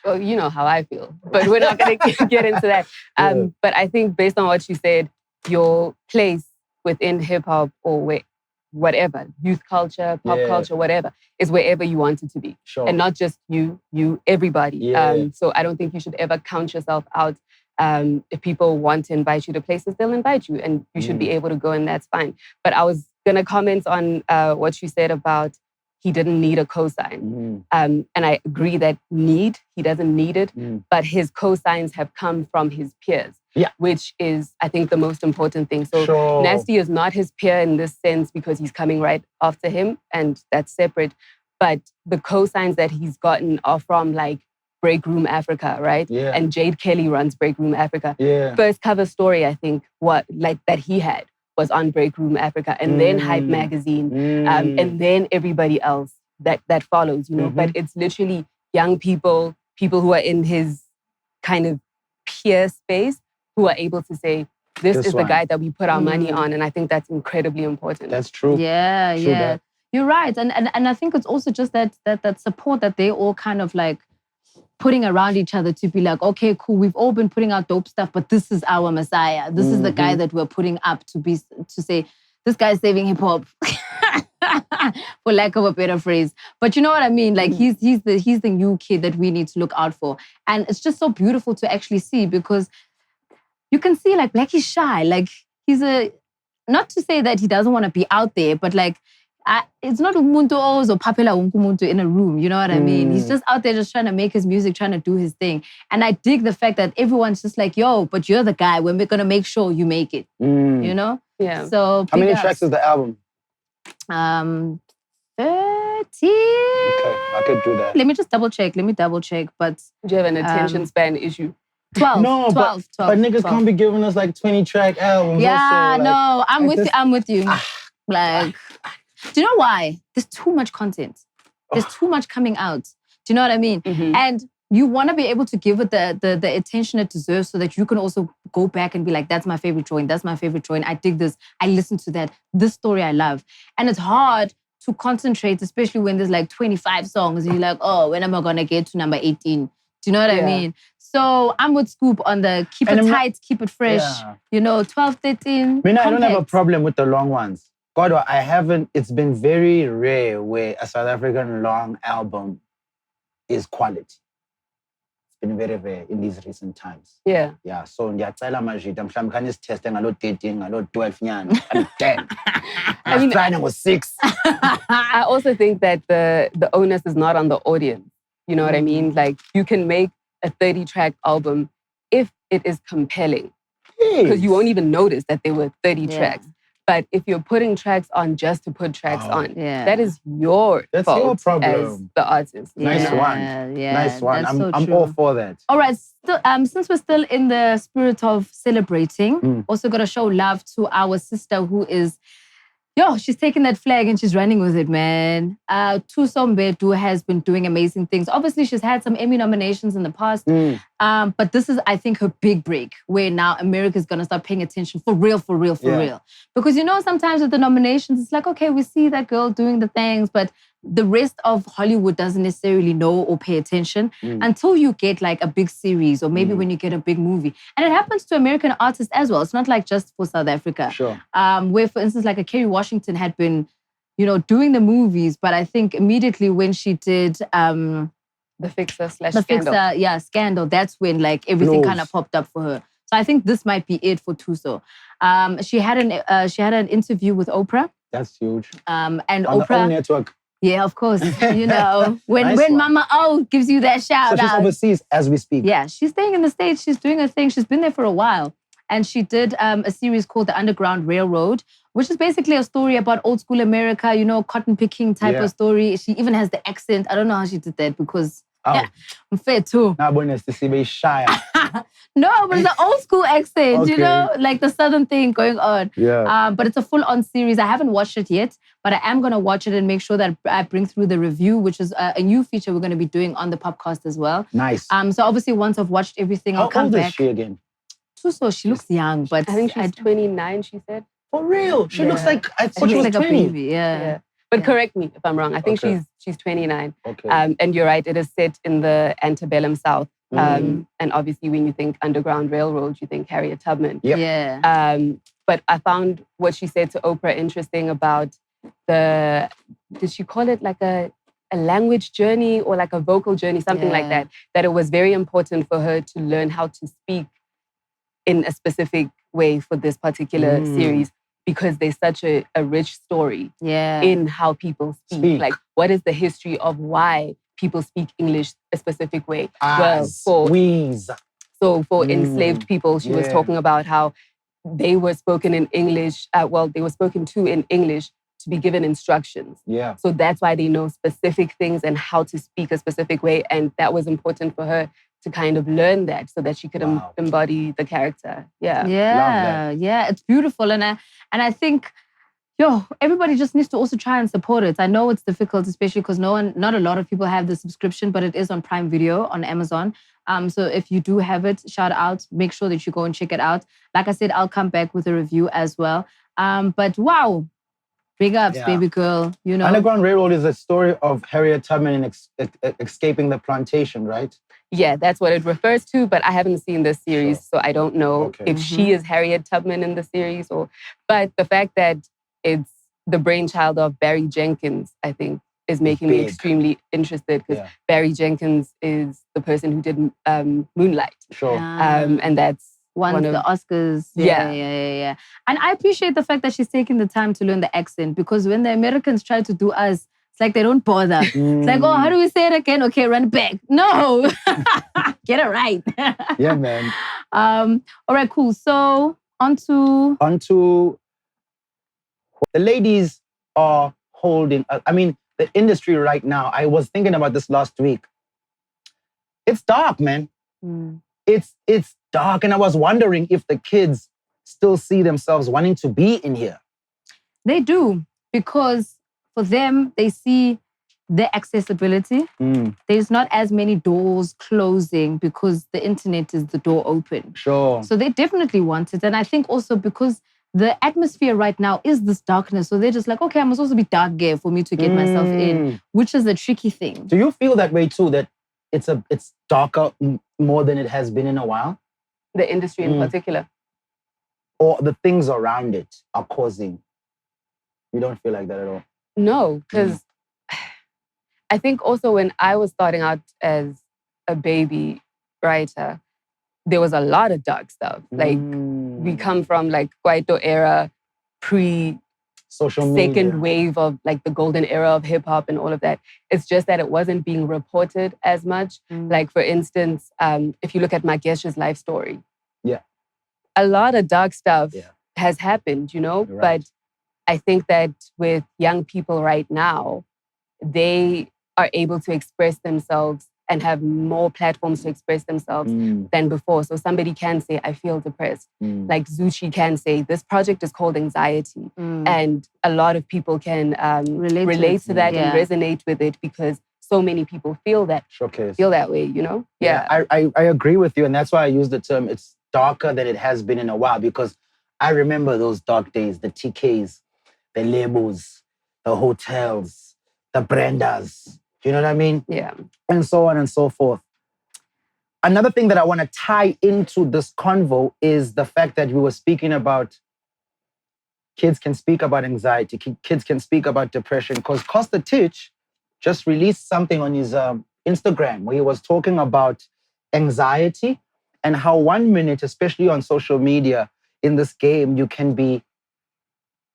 Speaker 2: Well, you know how I feel, but we're not going to get into that. But I think based on what you said, your place within hip hop or whatever, youth culture, pop culture, whatever, is wherever you want it to be.
Speaker 1: Sure.
Speaker 2: And not just you, everybody.
Speaker 1: Yeah.
Speaker 2: So I don't think you should ever count yourself out. If people want to invite you to places, they'll invite you and you should be able to go and that's fine. But I was going to comment on what you said about he didn't need a cosign. And I agree that he doesn't need it, but his cosigns have come from his peers, which is, I think, the most important thing. So Nasty is not his peer in this sense because he's coming right after him, and that's separate. But the cosigns that he's gotten are from like Break Room Africa, right?
Speaker 1: Yeah.
Speaker 2: And Jade Kelly runs Break Room Africa.
Speaker 1: Yeah.
Speaker 2: First cover story, I think, that he had was on Break Room Africa, and then Hype Magazine, and then everybody else that follows, you know. But it's literally young people who are in his kind of peer space who are able to say, this is the guy that we put our money on. And I think that's incredibly important.
Speaker 1: That's true.
Speaker 3: Yeah,
Speaker 1: True
Speaker 3: yeah.
Speaker 1: that.
Speaker 3: You're right. And I think it's also just that support that they all kind of like putting around each other to be like, okay, cool, we've all been putting out dope stuff, but this is our messiah. This is the guy that we're putting up to say, this guy's saving hip hop. For lack of a better phrase. But you know what I mean? Like he's the new kid that we need to look out for. And it's just so beautiful to actually see because you can see like Blxckie's shy. Like not to say that he doesn't want to be out there, but like it's not umuntu ozophapela wonke umuntu in a room, you know what I mean? He's just out there just trying to make his music, trying to do his thing. And I dig the fact that everyone's just like, yo, but you're the guy when we're going to make sure you make it, you know?
Speaker 2: Yeah.
Speaker 3: So
Speaker 1: how many tracks is the album?
Speaker 3: 30.
Speaker 1: Okay, I could do that.
Speaker 3: Let me double check. But
Speaker 2: do you have an attention span issue?
Speaker 3: 12.
Speaker 1: No,
Speaker 3: 12.
Speaker 1: but niggas can't be giving us like 20-track albums.
Speaker 3: Yeah,
Speaker 1: also, like,
Speaker 3: no, I'm with you. Like, do you know why? There's too much content. There's too much coming out. Do you know what I mean? And you want to be able to give it the attention it deserves so that you can also go back and be like, that's my favorite joint. That's my favorite joint. I dig this. I listen to that. This story I love. And it's hard to concentrate, especially when there's like 25 songs. And you're like, oh, when am I going to get to number 18? Do you know what I mean? So I'm with Scoop on the keep it tight, keep it fresh. Yeah. You know, 12, 13.
Speaker 1: I don't have a problem with the long ones. God, it's been very rare where a South African long album is quality. It's been very, very in these recent times.
Speaker 2: Yeah.
Speaker 1: Yeah. So ngiyacela majita mhlawumbe khani siteste ngalo 13 ngalo 12 nyana and 10. I mean, planning was 6.
Speaker 2: I also think that the onus is not on the audience. You know what I mean? Like you can make a 30-track album if it is compelling. Because you won't even notice that there were 30 tracks. But if you're putting tracks on just to put tracks on, that is your fault
Speaker 1: your problem
Speaker 2: as the artist.
Speaker 1: Nice one.
Speaker 3: Yeah,
Speaker 1: nice one.
Speaker 3: That's
Speaker 1: I'm all for that.
Speaker 3: All right. Still, since we're still in the spirit of celebrating, also got to show love to our sister who is, she's taking that flag and she's running with it, man. Thuso Mbedu has been doing amazing things. Obviously, she's had some Emmy nominations in the past. But this is, I think, her big break, where now America's going to start paying attention for real. Because, sometimes with the nominations, it's like, okay, we see that girl doing the things, but the rest of Hollywood doesn't necessarily know or pay attention until you get like a big series or maybe when you get a big movie. And it happens to American artists as well. It's not like just for South Africa.
Speaker 1: Sure.
Speaker 3: Where, for instance, like a Kerry Washington had been, doing the movies, but I think immediately when she did
Speaker 2: The Fixer/Scandal.
Speaker 3: Scandal, that's when like everything kind of popped up for her. So I think this might be it for Thuso. She had an interview with Oprah.
Speaker 1: That's huge.
Speaker 3: And
Speaker 1: on
Speaker 3: Oprah.
Speaker 1: The OWN network.
Speaker 3: Yeah, of course. When
Speaker 1: Nice one.
Speaker 3: Mama O gives you that shout
Speaker 1: So she's
Speaker 3: out.
Speaker 1: overseas as we speak.
Speaker 3: Yeah, she's staying in the States. She's doing her thing. She's been there for a while. And she did a series called The Underground Railroad, which is basically a story about old school America, cotton picking type of story. She even has the accent. I don't know how she did that because I'm fair too.
Speaker 1: Now, bonus to see me shy.
Speaker 3: No, but it's an old school accent, like the southern thing going on.
Speaker 1: Yeah.
Speaker 3: But it's a full-on series. I haven't watched it yet, but I am going to watch it and make sure that I bring through the review, which is a new feature we're going to be doing on the POPcast as well.
Speaker 1: Nice.
Speaker 3: So obviously once I've watched everything, I'll come back.
Speaker 1: How old is she again?
Speaker 3: Thuso, she looks young, but
Speaker 2: I think she's 29, she said.
Speaker 1: For real? She looks like, I thought
Speaker 3: she
Speaker 1: she was
Speaker 3: like
Speaker 1: 20.
Speaker 3: a baby, yeah.
Speaker 2: But correct me if I'm wrong. I think she's 29.
Speaker 1: Okay.
Speaker 2: And you're right, it is set in the antebellum South. And obviously when you think Underground Railroad, you think Harriet Tubman.
Speaker 1: Yep.
Speaker 3: Yeah.
Speaker 2: But I found what she said to Oprah interesting about did she call it like a language journey or like a vocal journey, something like that, that it was very important for her to learn how to speak in a specific way for this particular series because there's such a rich story in how people speak. Like, what is the history of why people speak English a specific way? For enslaved people, she was talking about how they were spoken in English. They were spoken to in English to be given instructions.
Speaker 1: Yeah.
Speaker 2: So that's why they know specific things and how to speak a specific way. And that was important for her to kind of learn that so that she could embody the character. Yeah.
Speaker 3: Yeah, it's beautiful. And I think, everybody just needs to also try and support it. I know it's difficult, especially because not a lot of people have the subscription, but it is on Prime Video on Amazon. So if you do have it, shout out, make sure that you go and check it out. Like I said, I'll come back with a review as well. But wow, big ups, baby girl.
Speaker 1: Underground Railroad is a story of Harriet Tubman escaping the plantation, right?
Speaker 2: Yeah, that's what it refers to, but I haven't seen this series, so I don't know if she is Harriet Tubman in the series but the fact that it's the brainchild of Barry Jenkins, I think, is making me extremely interested because Barry Jenkins is the person who did Moonlight.
Speaker 1: Sure.
Speaker 2: And that's
Speaker 3: one of the Oscars. Yeah. And I appreciate the fact that she's taking the time to learn the accent because when the Americans try to do us, it's like they don't bother. It's like, how do we say it again? Okay, run it back. No. Get it right.
Speaker 1: Yeah, man.
Speaker 3: All right, cool. So on to
Speaker 1: the ladies are holding, the industry right now, I was thinking about this last week. It's dark, man. It's dark. And I was wondering if the kids still see themselves wanting to be in here.
Speaker 3: They do, because for them, they see the accessibility. There's not as many doors closing because the internet is the door open.
Speaker 1: Sure.
Speaker 3: So they definitely want it. And I think also because the atmosphere right now is this darkness. So they're just like, okay, I must also be dark gear for me to get myself in, which is a tricky thing.
Speaker 1: Do you feel that way too, that it's darker more than it has been in a while?
Speaker 2: The industry in particular.
Speaker 1: Or the things around it are causing? You don't feel like that at all?
Speaker 2: No, because I think also when I was starting out as a baby writer, there was a lot of dark stuff. Like we come from like Kwaito era, pre
Speaker 1: social media.
Speaker 2: second wave of like the golden era of hip hop and all of that. It's just that it wasn't being reported as much. Like for instance, if you look at Magesh's life story, a lot of dark stuff has happened, you know.
Speaker 1: Right.
Speaker 2: But I think that with young people right now, they are able to express themselves and have more platforms to express themselves than before. So somebody can say, I feel depressed. Like Zuchi can say, this project is called Anxiety. And a lot of people can relate to that and resonate with it because so many people feel that way, you know?
Speaker 1: Yeah, I agree with you. And that's why I use the term, it's darker than it has been in a while, because I remember those dark days, the TKs, the labels, the hotels, the brandas, you know what I mean?
Speaker 2: Yeah.
Speaker 1: And so on and so forth. Another thing that I want to tie into this convo is the fact that we were speaking about kids can speak about anxiety, kids can speak about depression, because Costa Titch just released something on his Instagram where he was talking about anxiety and how 1 minute, especially on social media, in this game, you can be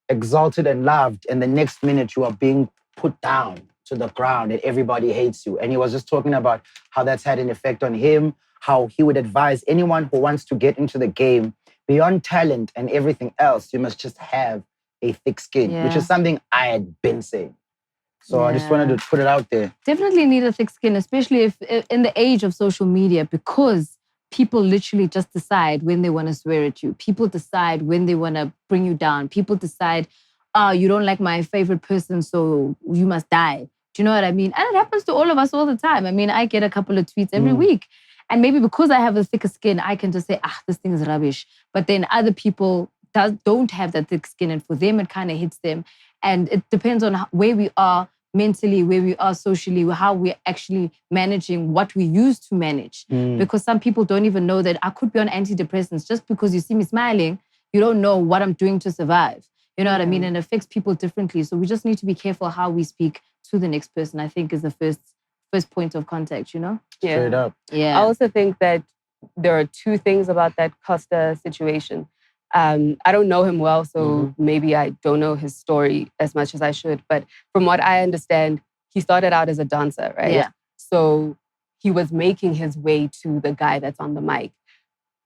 Speaker 1: exalted and loved, and the next minute you are being put down to the ground and everybody hates you. And he was just talking about how that's had an effect on him, how he would advise anyone who wants to get into the game, beyond talent and everything else, you must just have a thick skin, which is something I had been saying. So I just wanted to put it out there.
Speaker 3: Definitely need a thick skin, especially if in the age of social media, because people literally just decide when they want to swear at you. People decide when they want to bring you down. People decide, oh, you don't like my favorite person, so you must die. Do you know what I mean? And it happens to all of us all the time. I mean, I get a couple of tweets every week. And maybe because I have a thicker skin, I can just say, this thing is rubbish. But then other people don't have that thick skin. And for them, it kind of hits them. And it depends on where we are mentally, where we are socially, how we're actually managing what we used to manage. Because some people don't even know that I could be on antidepressants. Just because you see me smiling, you don't know what I'm doing to survive. You know what I mean? And it affects people differently. So we just need to be careful how we speak to the next person, I think, is the first point of contact, you know?
Speaker 2: Yeah.
Speaker 1: Straight up.
Speaker 2: Yeah. I also think that there are two things about that Costa situation. I don't know him well, so maybe I don't know his story as much as I should. But from what I understand, he started out as a dancer, right?
Speaker 3: Yeah.
Speaker 2: So he was making his way to the guy that's on the mic.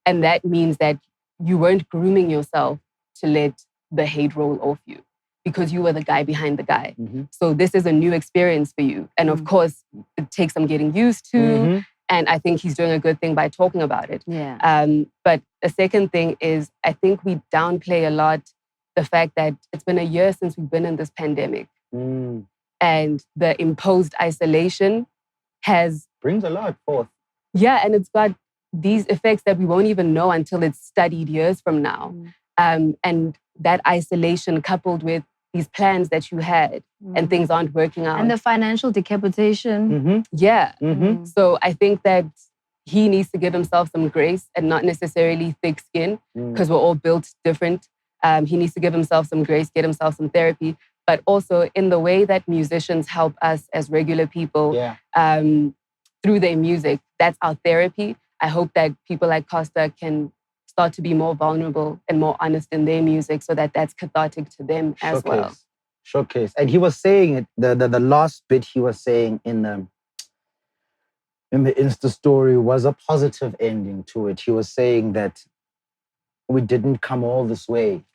Speaker 2: And that means that you weren't grooming yourself to let the hate roll off you because you were the guy behind the guy. So this is a new experience for you. And of course, it takes some getting used to. And I think he's doing a good thing by talking about it.
Speaker 3: Yeah.
Speaker 2: But a second thing is, I think we downplay a lot the fact that it's been a year since we've been in this pandemic. And the imposed isolation
Speaker 1: brings a lot forth.
Speaker 2: Yeah, and it's got these effects that we won't even know until it's studied years from now. And that isolation coupled with these plans that you had and things aren't working out.
Speaker 3: And the financial decapitation.
Speaker 2: Yeah. So I think that he needs to give himself some grace and not necessarily thick skin because we're all built different. He needs to give himself some grace, get himself some therapy, but also in the way that musicians help us as regular people through their music. That's our therapy. I hope that people like Costa can start to be more vulnerable and more honest in their music so that that's cathartic to them as well.
Speaker 1: Showcase. And he was saying it, the last bit he was saying in the Insta story was a positive ending to it. He was saying that we didn't come all this way.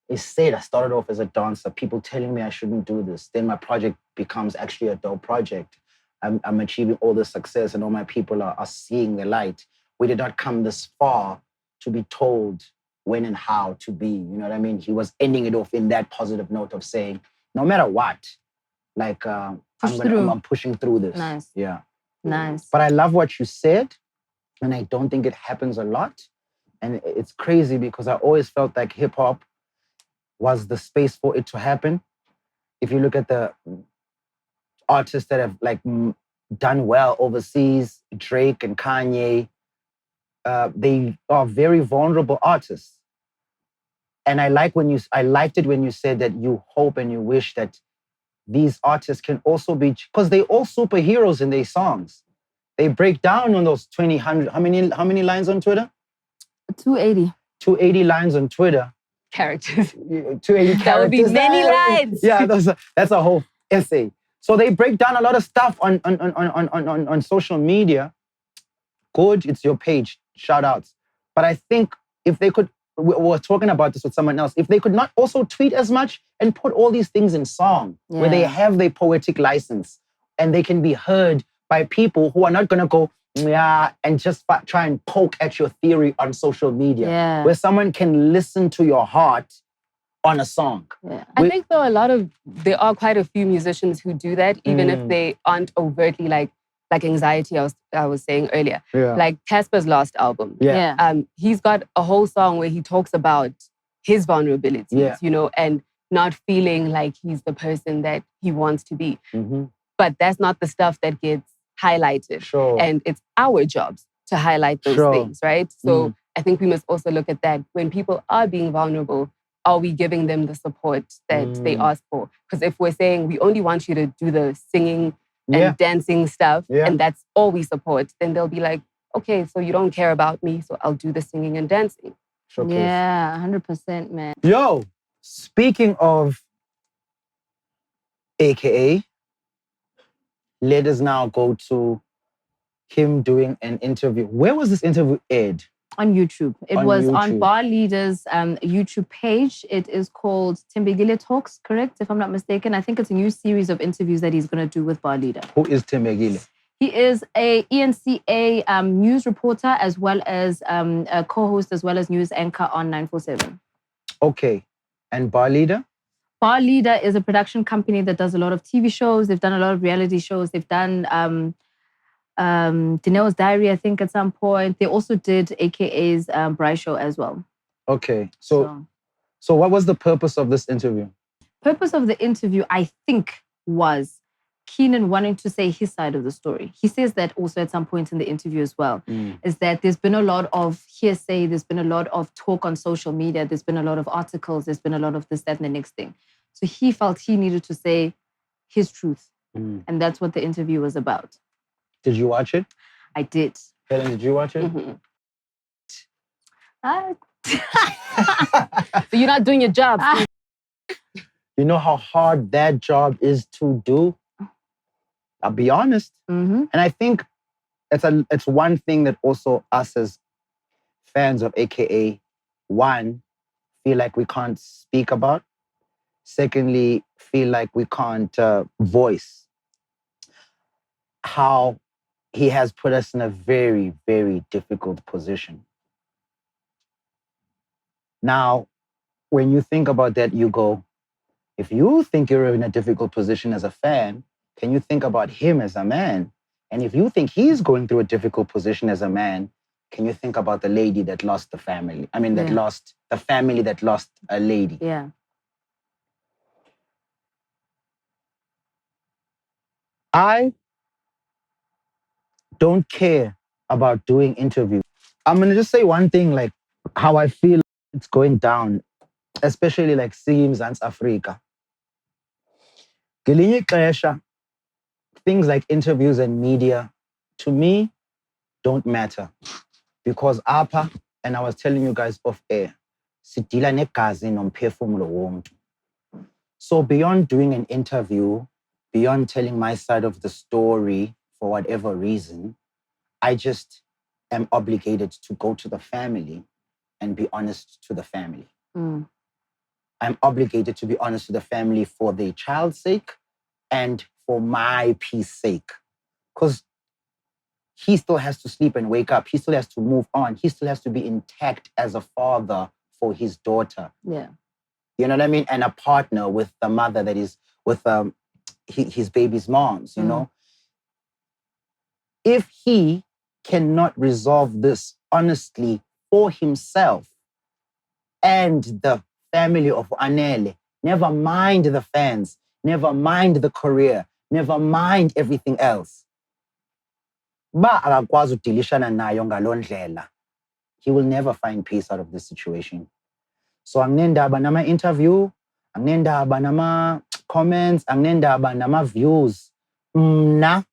Speaker 1: He said, I started off as a dancer, people telling me I shouldn't do this. Then my project becomes actually a dope project. I'm achieving all the success and all my people are seeing the light. We did not come this far to be told when and how to be. You know what I mean? He was ending it off in that positive note of saying, no matter what, like I'm pushing through this.
Speaker 3: Nice.
Speaker 1: Yeah.
Speaker 3: Nice.
Speaker 1: But I love what you said, and I don't think it happens a lot. And it's crazy because I always felt like hip hop was the space for it to happen. If you look at the artists that have like done well overseas, Drake and Kanye, they are very vulnerable artists. And I liked it when you said that you hope and you wish that these artists can also be, because they're all superheroes in their songs. They break down on those 100, how many lines on Twitter?
Speaker 3: 280.
Speaker 1: 280 lines on Twitter.
Speaker 2: Characters.
Speaker 1: 280 characters.
Speaker 2: That would be many lines.
Speaker 1: Yeah, that's a whole essay. So they break down a lot of stuff on social media. Good, it's your page, shout outs. But I think if they could, we were talking about this with someone else, if they could not also tweet as much and put all these things in song, where they have their poetic license and they can be heard by people who are not going to go, yeah, and just try and poke at your theory on social media.
Speaker 3: Yeah.
Speaker 1: Where someone can listen to your heart on a song.
Speaker 3: Yeah.
Speaker 2: I think though there are quite a few musicians who do that, even if they aren't overtly like Anxiety I was saying earlier.
Speaker 1: Yeah.
Speaker 2: Like Casper's last album.
Speaker 3: Yeah.
Speaker 2: He's got a whole song where he talks about his vulnerabilities, you know, and not feeling like he's the person that he wants to be.
Speaker 1: Mm-hmm.
Speaker 2: But that's not the stuff that gets highlighted.
Speaker 1: Sure.
Speaker 2: And it's our jobs to highlight those things, right? So I think we must also look at that. When people are being vulnerable, are we giving them the support that they ask for? Because if we're saying we only want you to do the singing and dancing stuff, and that's all we support, then they'll be like, okay, so you don't care about me, so I'll do the singing and dancing.
Speaker 1: Showcase.
Speaker 3: Yeah, 100%, man.
Speaker 1: Yo, speaking of AKA, let us now go to him doing an interview. Where was this interview aired?
Speaker 3: On YouTube. It was
Speaker 1: YouTube.
Speaker 3: on Bar Leader's YouTube page. It is called Mbedu Talks, correct? If I'm not mistaken. I think it's a new series of interviews that he's going to do with Bar Leader.
Speaker 1: Who is Mbedu?
Speaker 3: He is a ENCA news reporter as well as a co-host as well as news anchor on 947.
Speaker 1: Okay. And Bar Leader?
Speaker 3: Bar Leader is a production company that does a lot of TV shows. They've done a lot of reality shows. They've done Dinel's Diary, I think, at some point. They also did AKA's Bryce show as well.
Speaker 1: Okay. So what was the purpose of this interview?
Speaker 3: Purpose of the interview, I think, was Keenan wanting to say his side of the story. He says that also at some point in the interview as well, is that there's been a lot of hearsay, there's been a lot of talk on social media, there's been a lot of articles, there's been a lot of this, that, and the next thing. So he felt he needed to say his truth. And that's what the interview was about.
Speaker 1: Did you watch it?
Speaker 3: I did.
Speaker 1: Helen, did you watch it?
Speaker 2: So you're not doing your job.
Speaker 1: You know how hard that job is to do? I'll be honest. And I think it's one thing that also us as fans of AKA, one, feel like we can't speak about. Secondly, feel like we can't voice how he has put us in a very, very difficult position. Now, when you think about that, you go, if you think you're in a difficult position as a fan, can you think about him as a man? And if you think he's going through a difficult position as a man, can you think about the lady that lost the family? I mean, lost the family that lost a lady.
Speaker 3: Yeah.
Speaker 1: I don't care about doing interviews. I'm going to just say one thing, like how I feel it's going down, especially like seeing South Africa. Ngelinye ixesha, things like interviews and media, to me, don't matter. Because apha, and I was telling you guys off air, sidila negazi nomphefumulo womuntu. So beyond doing an interview, beyond telling my side of the story for whatever reason, I just am obligated to go to the family and be honest to the family. I'm obligated to be honest to the family for their child's sake and for my peace sake. Because he still has to sleep and wake up. He still has to move on. He still has to be intact as a father for his daughter.
Speaker 3: Yeah.
Speaker 1: You know what I mean? And a partner with the mother that is with his baby's moms, you know? If he cannot resolve this honestly for himself and the family of Anele, never mind the fans, never mind the career, never mind everything else, akakwazi ukudilishana nayo ngaloo ndlela, he will never find peace out of this situation. So anginendaba nama-interview, anginendaba nama comments, anginendaba nama-views. Mna,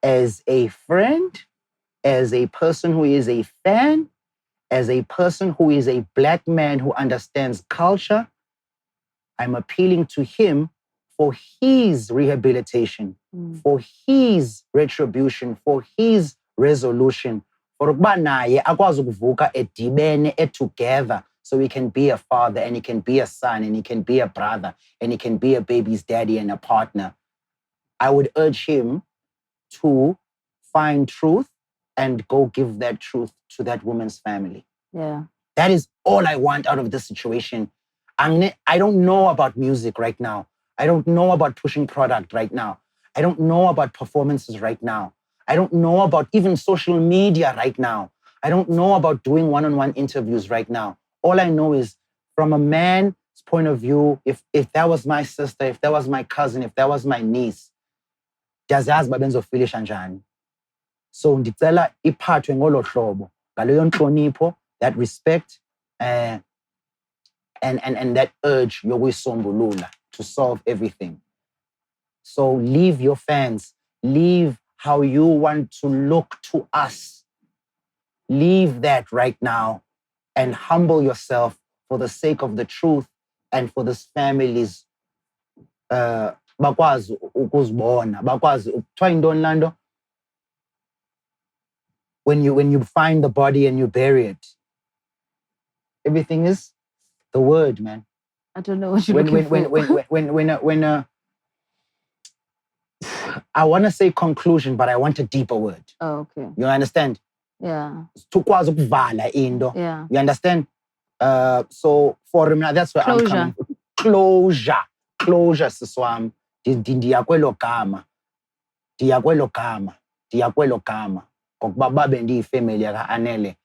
Speaker 1: as a friend, as a person who is a fan, as a person who is a Black man who understands culture, I'm appealing to him for his rehabilitation, for his retribution, for his resolution, for ukuba naye akwazi ukuvuka edibene together so he can be a father and he can be a son and he can be a brother and he can be a baby's daddy and a partner. I would urge him to find truth and go give that truth to that woman's family.
Speaker 3: Yeah.
Speaker 1: That is all I want out of this situation. I don't know about music right now. I don't know about pushing product right now. I don't know about performances right now. I don't know about even social media right now. I don't know about doing one-on-one interviews right now. All I know is from a man's point of view, if that was my sister, if that was my cousin, if that was my niece, ndiyazazi uba benzofilisha njani. So ndicela iphathwe ngolo hlobo, ngaleyo nhlonipho, that respect, and that urge yokuyisombulula, to solve everything. So leave your fans, leave how you want to look to us. Leave that right now and humble yourself for the sake of the truth and for this family's bakwazi ukuzibona, bakwazi ukuthiwa yintoni laa nto? When you find the body and you bury it, everything is the word, man.
Speaker 3: I don't know what you're looking for.
Speaker 1: When I want to say conclusion, but I want a deeper word.
Speaker 3: Oh, okay.
Speaker 1: You understand?
Speaker 3: Yeah.
Speaker 1: Tukwazi ukuvala into.
Speaker 3: Yeah.
Speaker 1: You understand? So for him, that's where
Speaker 3: Closure.
Speaker 1: I'm coming. Closure, siswam. Ndiya kwelo gama. Ngokuba babe ndiyifamily yaka-Anele.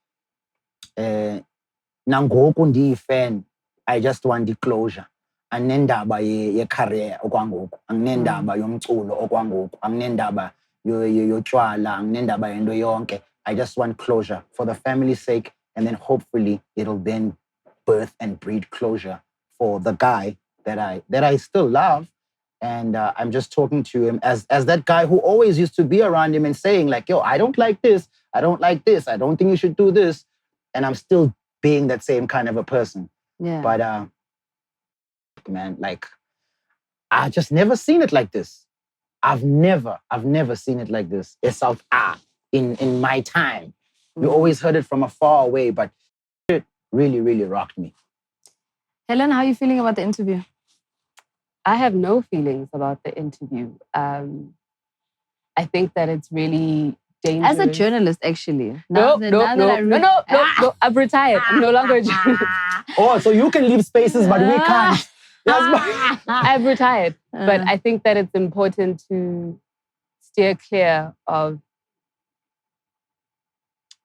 Speaker 1: Nangoku ndiyi-fan, I just want the closure. Anginendaba ye-career okwangoku. Anginendaba yomculo okwangoku. Anginendaba yotshwala. Anginendaba yento yonke. I just want closure for the family's sake, and then hopefully it'll then birth and breed closure for the guy that I still love. And I'm just talking to him as that guy who always used to be around him and saying like, yo, I don't like this. I don't like this. I don't think you should do this. And I'm still being that same kind of a person.
Speaker 3: Yeah.
Speaker 1: But man, like, I just never seen it like this. I've never seen it like this. It's out in my time. You always heard it from afar away, but it really, really rocked me.
Speaker 3: Helen, how are you feeling about the interview?
Speaker 2: I have no feelings about the interview. I think that it's really dangerous.
Speaker 3: As a journalist, actually.
Speaker 2: No. I've retired. I'm no longer a journalist.
Speaker 1: Oh, so you can leave spaces, but we can't.
Speaker 2: I've retired. But I think that it's important to steer clear of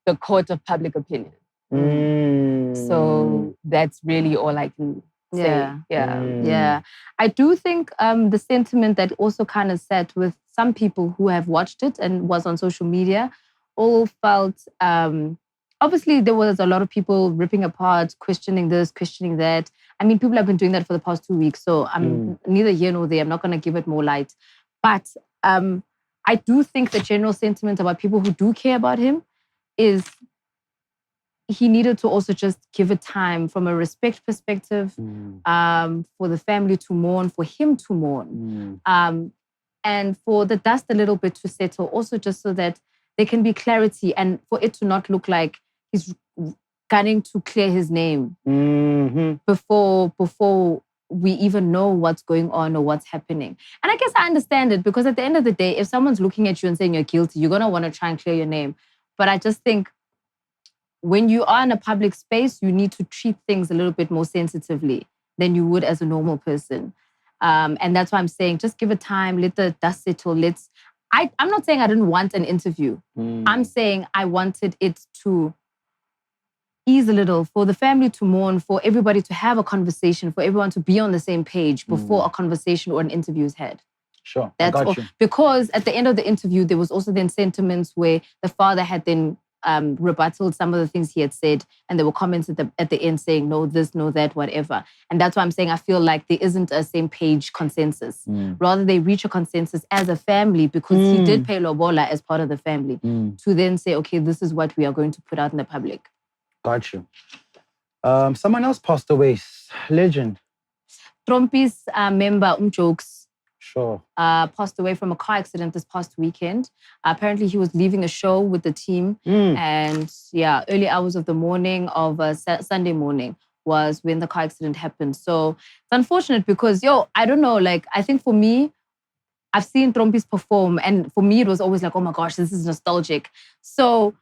Speaker 2: the court of public opinion. So that's really all I can say.
Speaker 3: Yeah. I do think the sentiment that also kind of sat with some people who have watched it and was on social media all felt, obviously there was a lot of people ripping apart, questioning this, questioning that. I mean, people have been doing that for the past 2 weeks, so I'm neither here nor there. I'm not going to give it more light. But I do think the general sentiment about people who do care about him is he needed to also just give it time from a respect perspective, for the family to mourn, for him to mourn, and for the dust a little bit to settle, also just so that there can be clarity and for it to not look like he's gunning to clear his name before we even know what's going on or what's happening. And I guess I understand it, because at the end of the day, if someone's looking at you and saying you're guilty, you're going to want to try and clear your name. But I just think when you are in a public space, you need to treat things a little bit more sensitively than you would as a normal person. And that's why I'm saying, just give it time, let the dust settle. I'm not saying I didn't want an interview. I'm saying I wanted it to ease a little, for the family to mourn, for everybody to have a conversation, for everyone to be on the same page before a conversation or an interview is had.
Speaker 1: Sure,
Speaker 3: That's
Speaker 1: I got
Speaker 3: all.
Speaker 1: you.
Speaker 3: Because at the end of the interview, there was also then sentiments where the father had then rebutted some of the things he had said, and there were comments at the end saying, no this, no that, whatever. And that's why I'm saying I feel like there isn't a same page consensus. Rather, they reach a consensus as a family because he did pay lobola as part of the family to then say, okay, this is what we are going to put out in the public.
Speaker 1: Got you. Someone else passed away. Legend.
Speaker 3: Trompi's member, Jokes,
Speaker 1: Sure.
Speaker 3: passed away from a car accident this past weekend. Apparently, he was leaving a show with the team. And yeah, early hours of the morning of Sunday morning was when the car accident happened. So it's unfortunate because, I don't know, like, I think for me, I've seen Trompis perform. And for me, it was always like, oh my gosh, this is nostalgic. So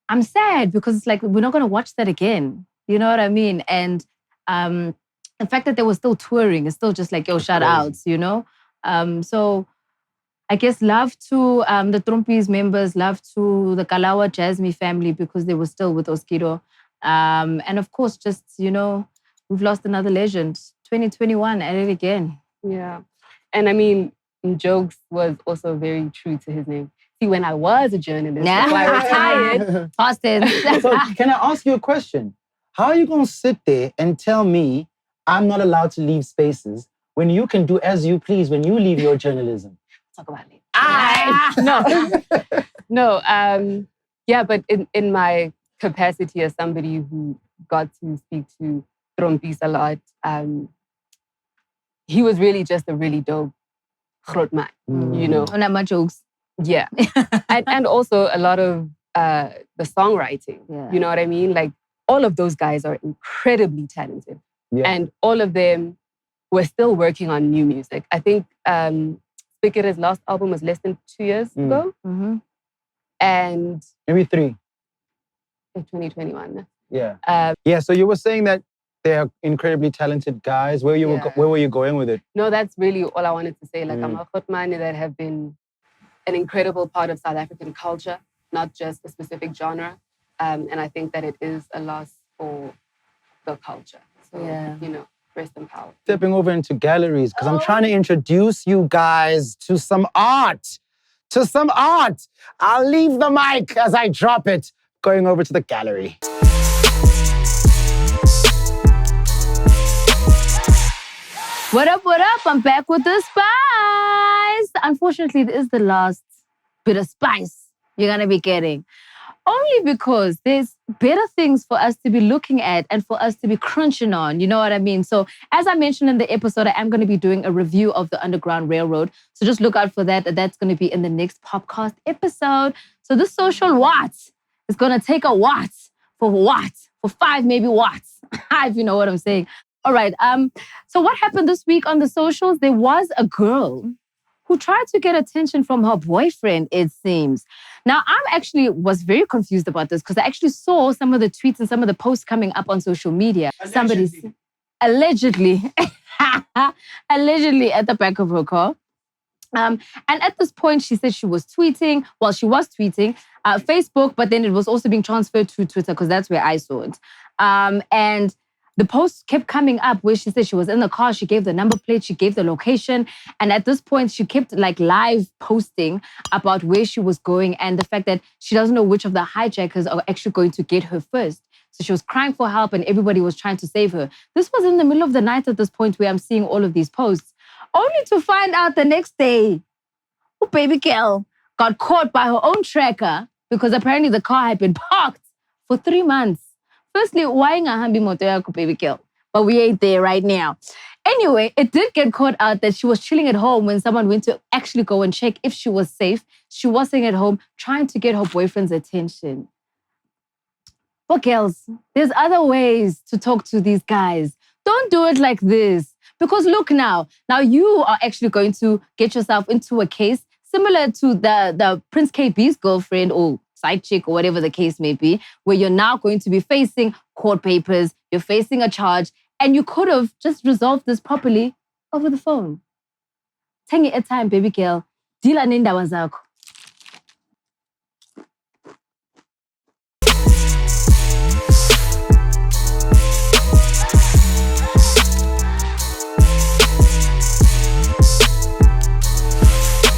Speaker 3: I'm sad because it's like, we're not going to watch that again. You know what I mean? And the fact that they were still touring is still just like, shout outs, you know? So I guess love to the Trompis members, love to the Kalawa Jasmine family because they were still with Oskido. And of course, just, we've lost another legend. 2021, at it again.
Speaker 2: Yeah. And I mean, Jokes was also very true to his name. See, when I was a journalist, before I retired.
Speaker 3: Austin.
Speaker 1: So can I ask you a question? How are you going to sit there and tell me I'm not allowed to leave spaces when you can do as you please when you leave your journalism?
Speaker 2: Talk about it. No. Yeah, but in my capacity as somebody who got to speak to Trompis a lot, he was really just a really dope groot man, you know.
Speaker 3: Not much jokes.
Speaker 2: Yeah. and also a lot of the songwriting, you know what I mean? Like, all of those guys are incredibly talented. Yeah. And all of them were still working on new music. I think Spikkere's last album was less than 2 years ago. And
Speaker 1: maybe 3.
Speaker 2: 2021.
Speaker 1: Yeah. So you were saying that they're incredibly talented guys. Where were you going with it?
Speaker 2: No, that's really all I wanted to say. Like, I'm a Khotmani that have been an incredible part of South African culture, not just a specific genre. And I think that it is a loss for the culture. So, rest in power.
Speaker 1: Stepping over into galleries, because I'm trying to introduce you guys to some art. I'll leave the mic as I drop it, going over to the gallery.
Speaker 3: What up? I'm back with the spice. Unfortunately, this is the last bit of spice you're going to be getting. Only because there's better things for us to be looking at and for us to be crunching on. You know what I mean? So as I mentioned in the episode, I am going to be doing a review of the Underground Railroad. So just look out for that. That's going to be in the next POPcast episode. So this social watt is going to take a watt for 5 maybe watts, if you know what I'm saying. All right. So what happened this week on the socials? There was a girl who tried to get attention from her boyfriend, it seems. Now, was very confused about this because I actually saw some of the tweets and some of the posts coming up on social media. Allegedly at the back of her car. And at this point, she said she was tweeting. Well, she was tweeting Facebook, but then it was also being transferred to Twitter because that's where I saw it. And the post kept coming up where she said she was in the car. She gave the number plate. She gave the location. And at this point, she kept live posting about where she was going and the fact that she doesn't know which of the hijackers are actually going to get her first. So she was crying for help and everybody was trying to save her. This was in the middle of the night at this point where I'm seeing all of these posts, only to find out the next day, baby girl got caught by her own tracker because apparently the car had been parked for 3 months. Firstly, why ngahambi moto yakho, baby girl? But we ain't there right now. Anyway, it did get caught out that she was chilling at home when someone went to actually go and check if she was safe. She was sitting at home trying to get her boyfriend's attention. But girls, there's other ways to talk to these guys. Don't do it like this. Because look now you are actually going to get yourself into a case similar to the Prince KB's girlfriend or side chick or whatever the case may be, where you're now going to be facing court papers, you're facing a charge, and you could have just resolved this properly over the phone. Take it a time, baby girl. Deala nendaba zakho.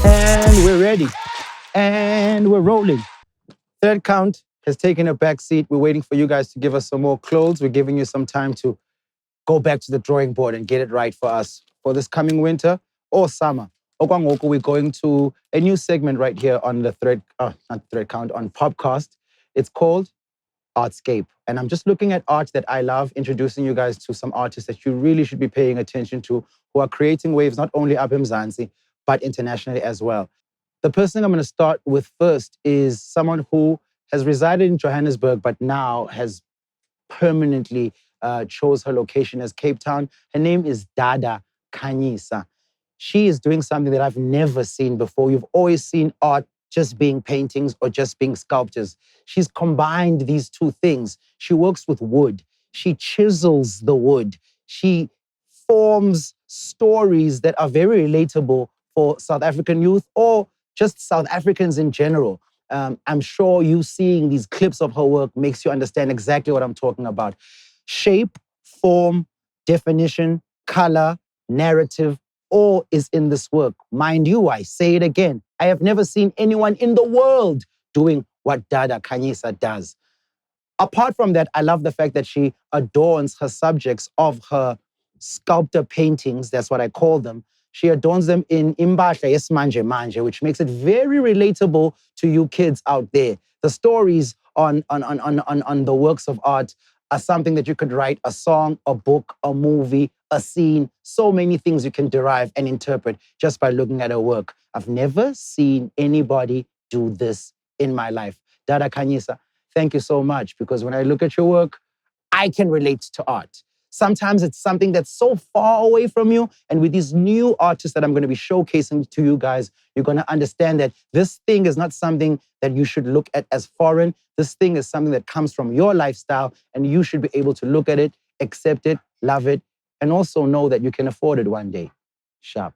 Speaker 1: And we're ready. And we're rolling. Third count, has taken a back seat. We're waiting for you guys to give us some more clothes. We're giving you some time to go back to the drawing board and get it right for us for this coming winter or summer. Okwangoku, we're going to a new segment right here on the on POPcast. It's called Artscape. And I'm just looking at art that I love, introducing you guys to some artists that you really should be paying attention to, who are creating waves not only up in Mzansi, but internationally as well. The person I'm going to start with first is someone who has resided in Johannesburg, but now has permanently chose her location as Cape Town. Her name is Dada Canisa. She is doing something that I've never seen before. You've always seen art just being paintings or just being sculptures. She's combined these two things. She works with wood. She chisels the wood. She forms stories that are very relatable for South African youth or just South Africans in general. I'm sure you seeing these clips of her work makes you understand exactly what I'm talking about. Shape, form, definition, color, narrative, all is in this work. Mind you, I say it again, I have never seen anyone in the world doing what Dada Canisa does. Apart from that, I love the fact that she adorns her subjects of her sculptor paintings, that's what I call them. She adorns them in imbahla yesimanje manje, which makes it very relatable to you kids out there. The stories on the works of art are something that you could write a song, a book, a movie, a scene, so many things you can derive and interpret just by looking at her work. I've never seen anybody do this in my life. Dada Canisa, thank you so much, because when I look at your work, I can relate to art. Sometimes it's something that's so far away from you. And with these new artists that I'm going to be showcasing to you guys, you're going to understand that this thing is not something that you should look at as foreign. This thing is something that comes from your lifestyle, and you should be able to look at it, accept it, love it, and also know that you can afford it one day. Sharp.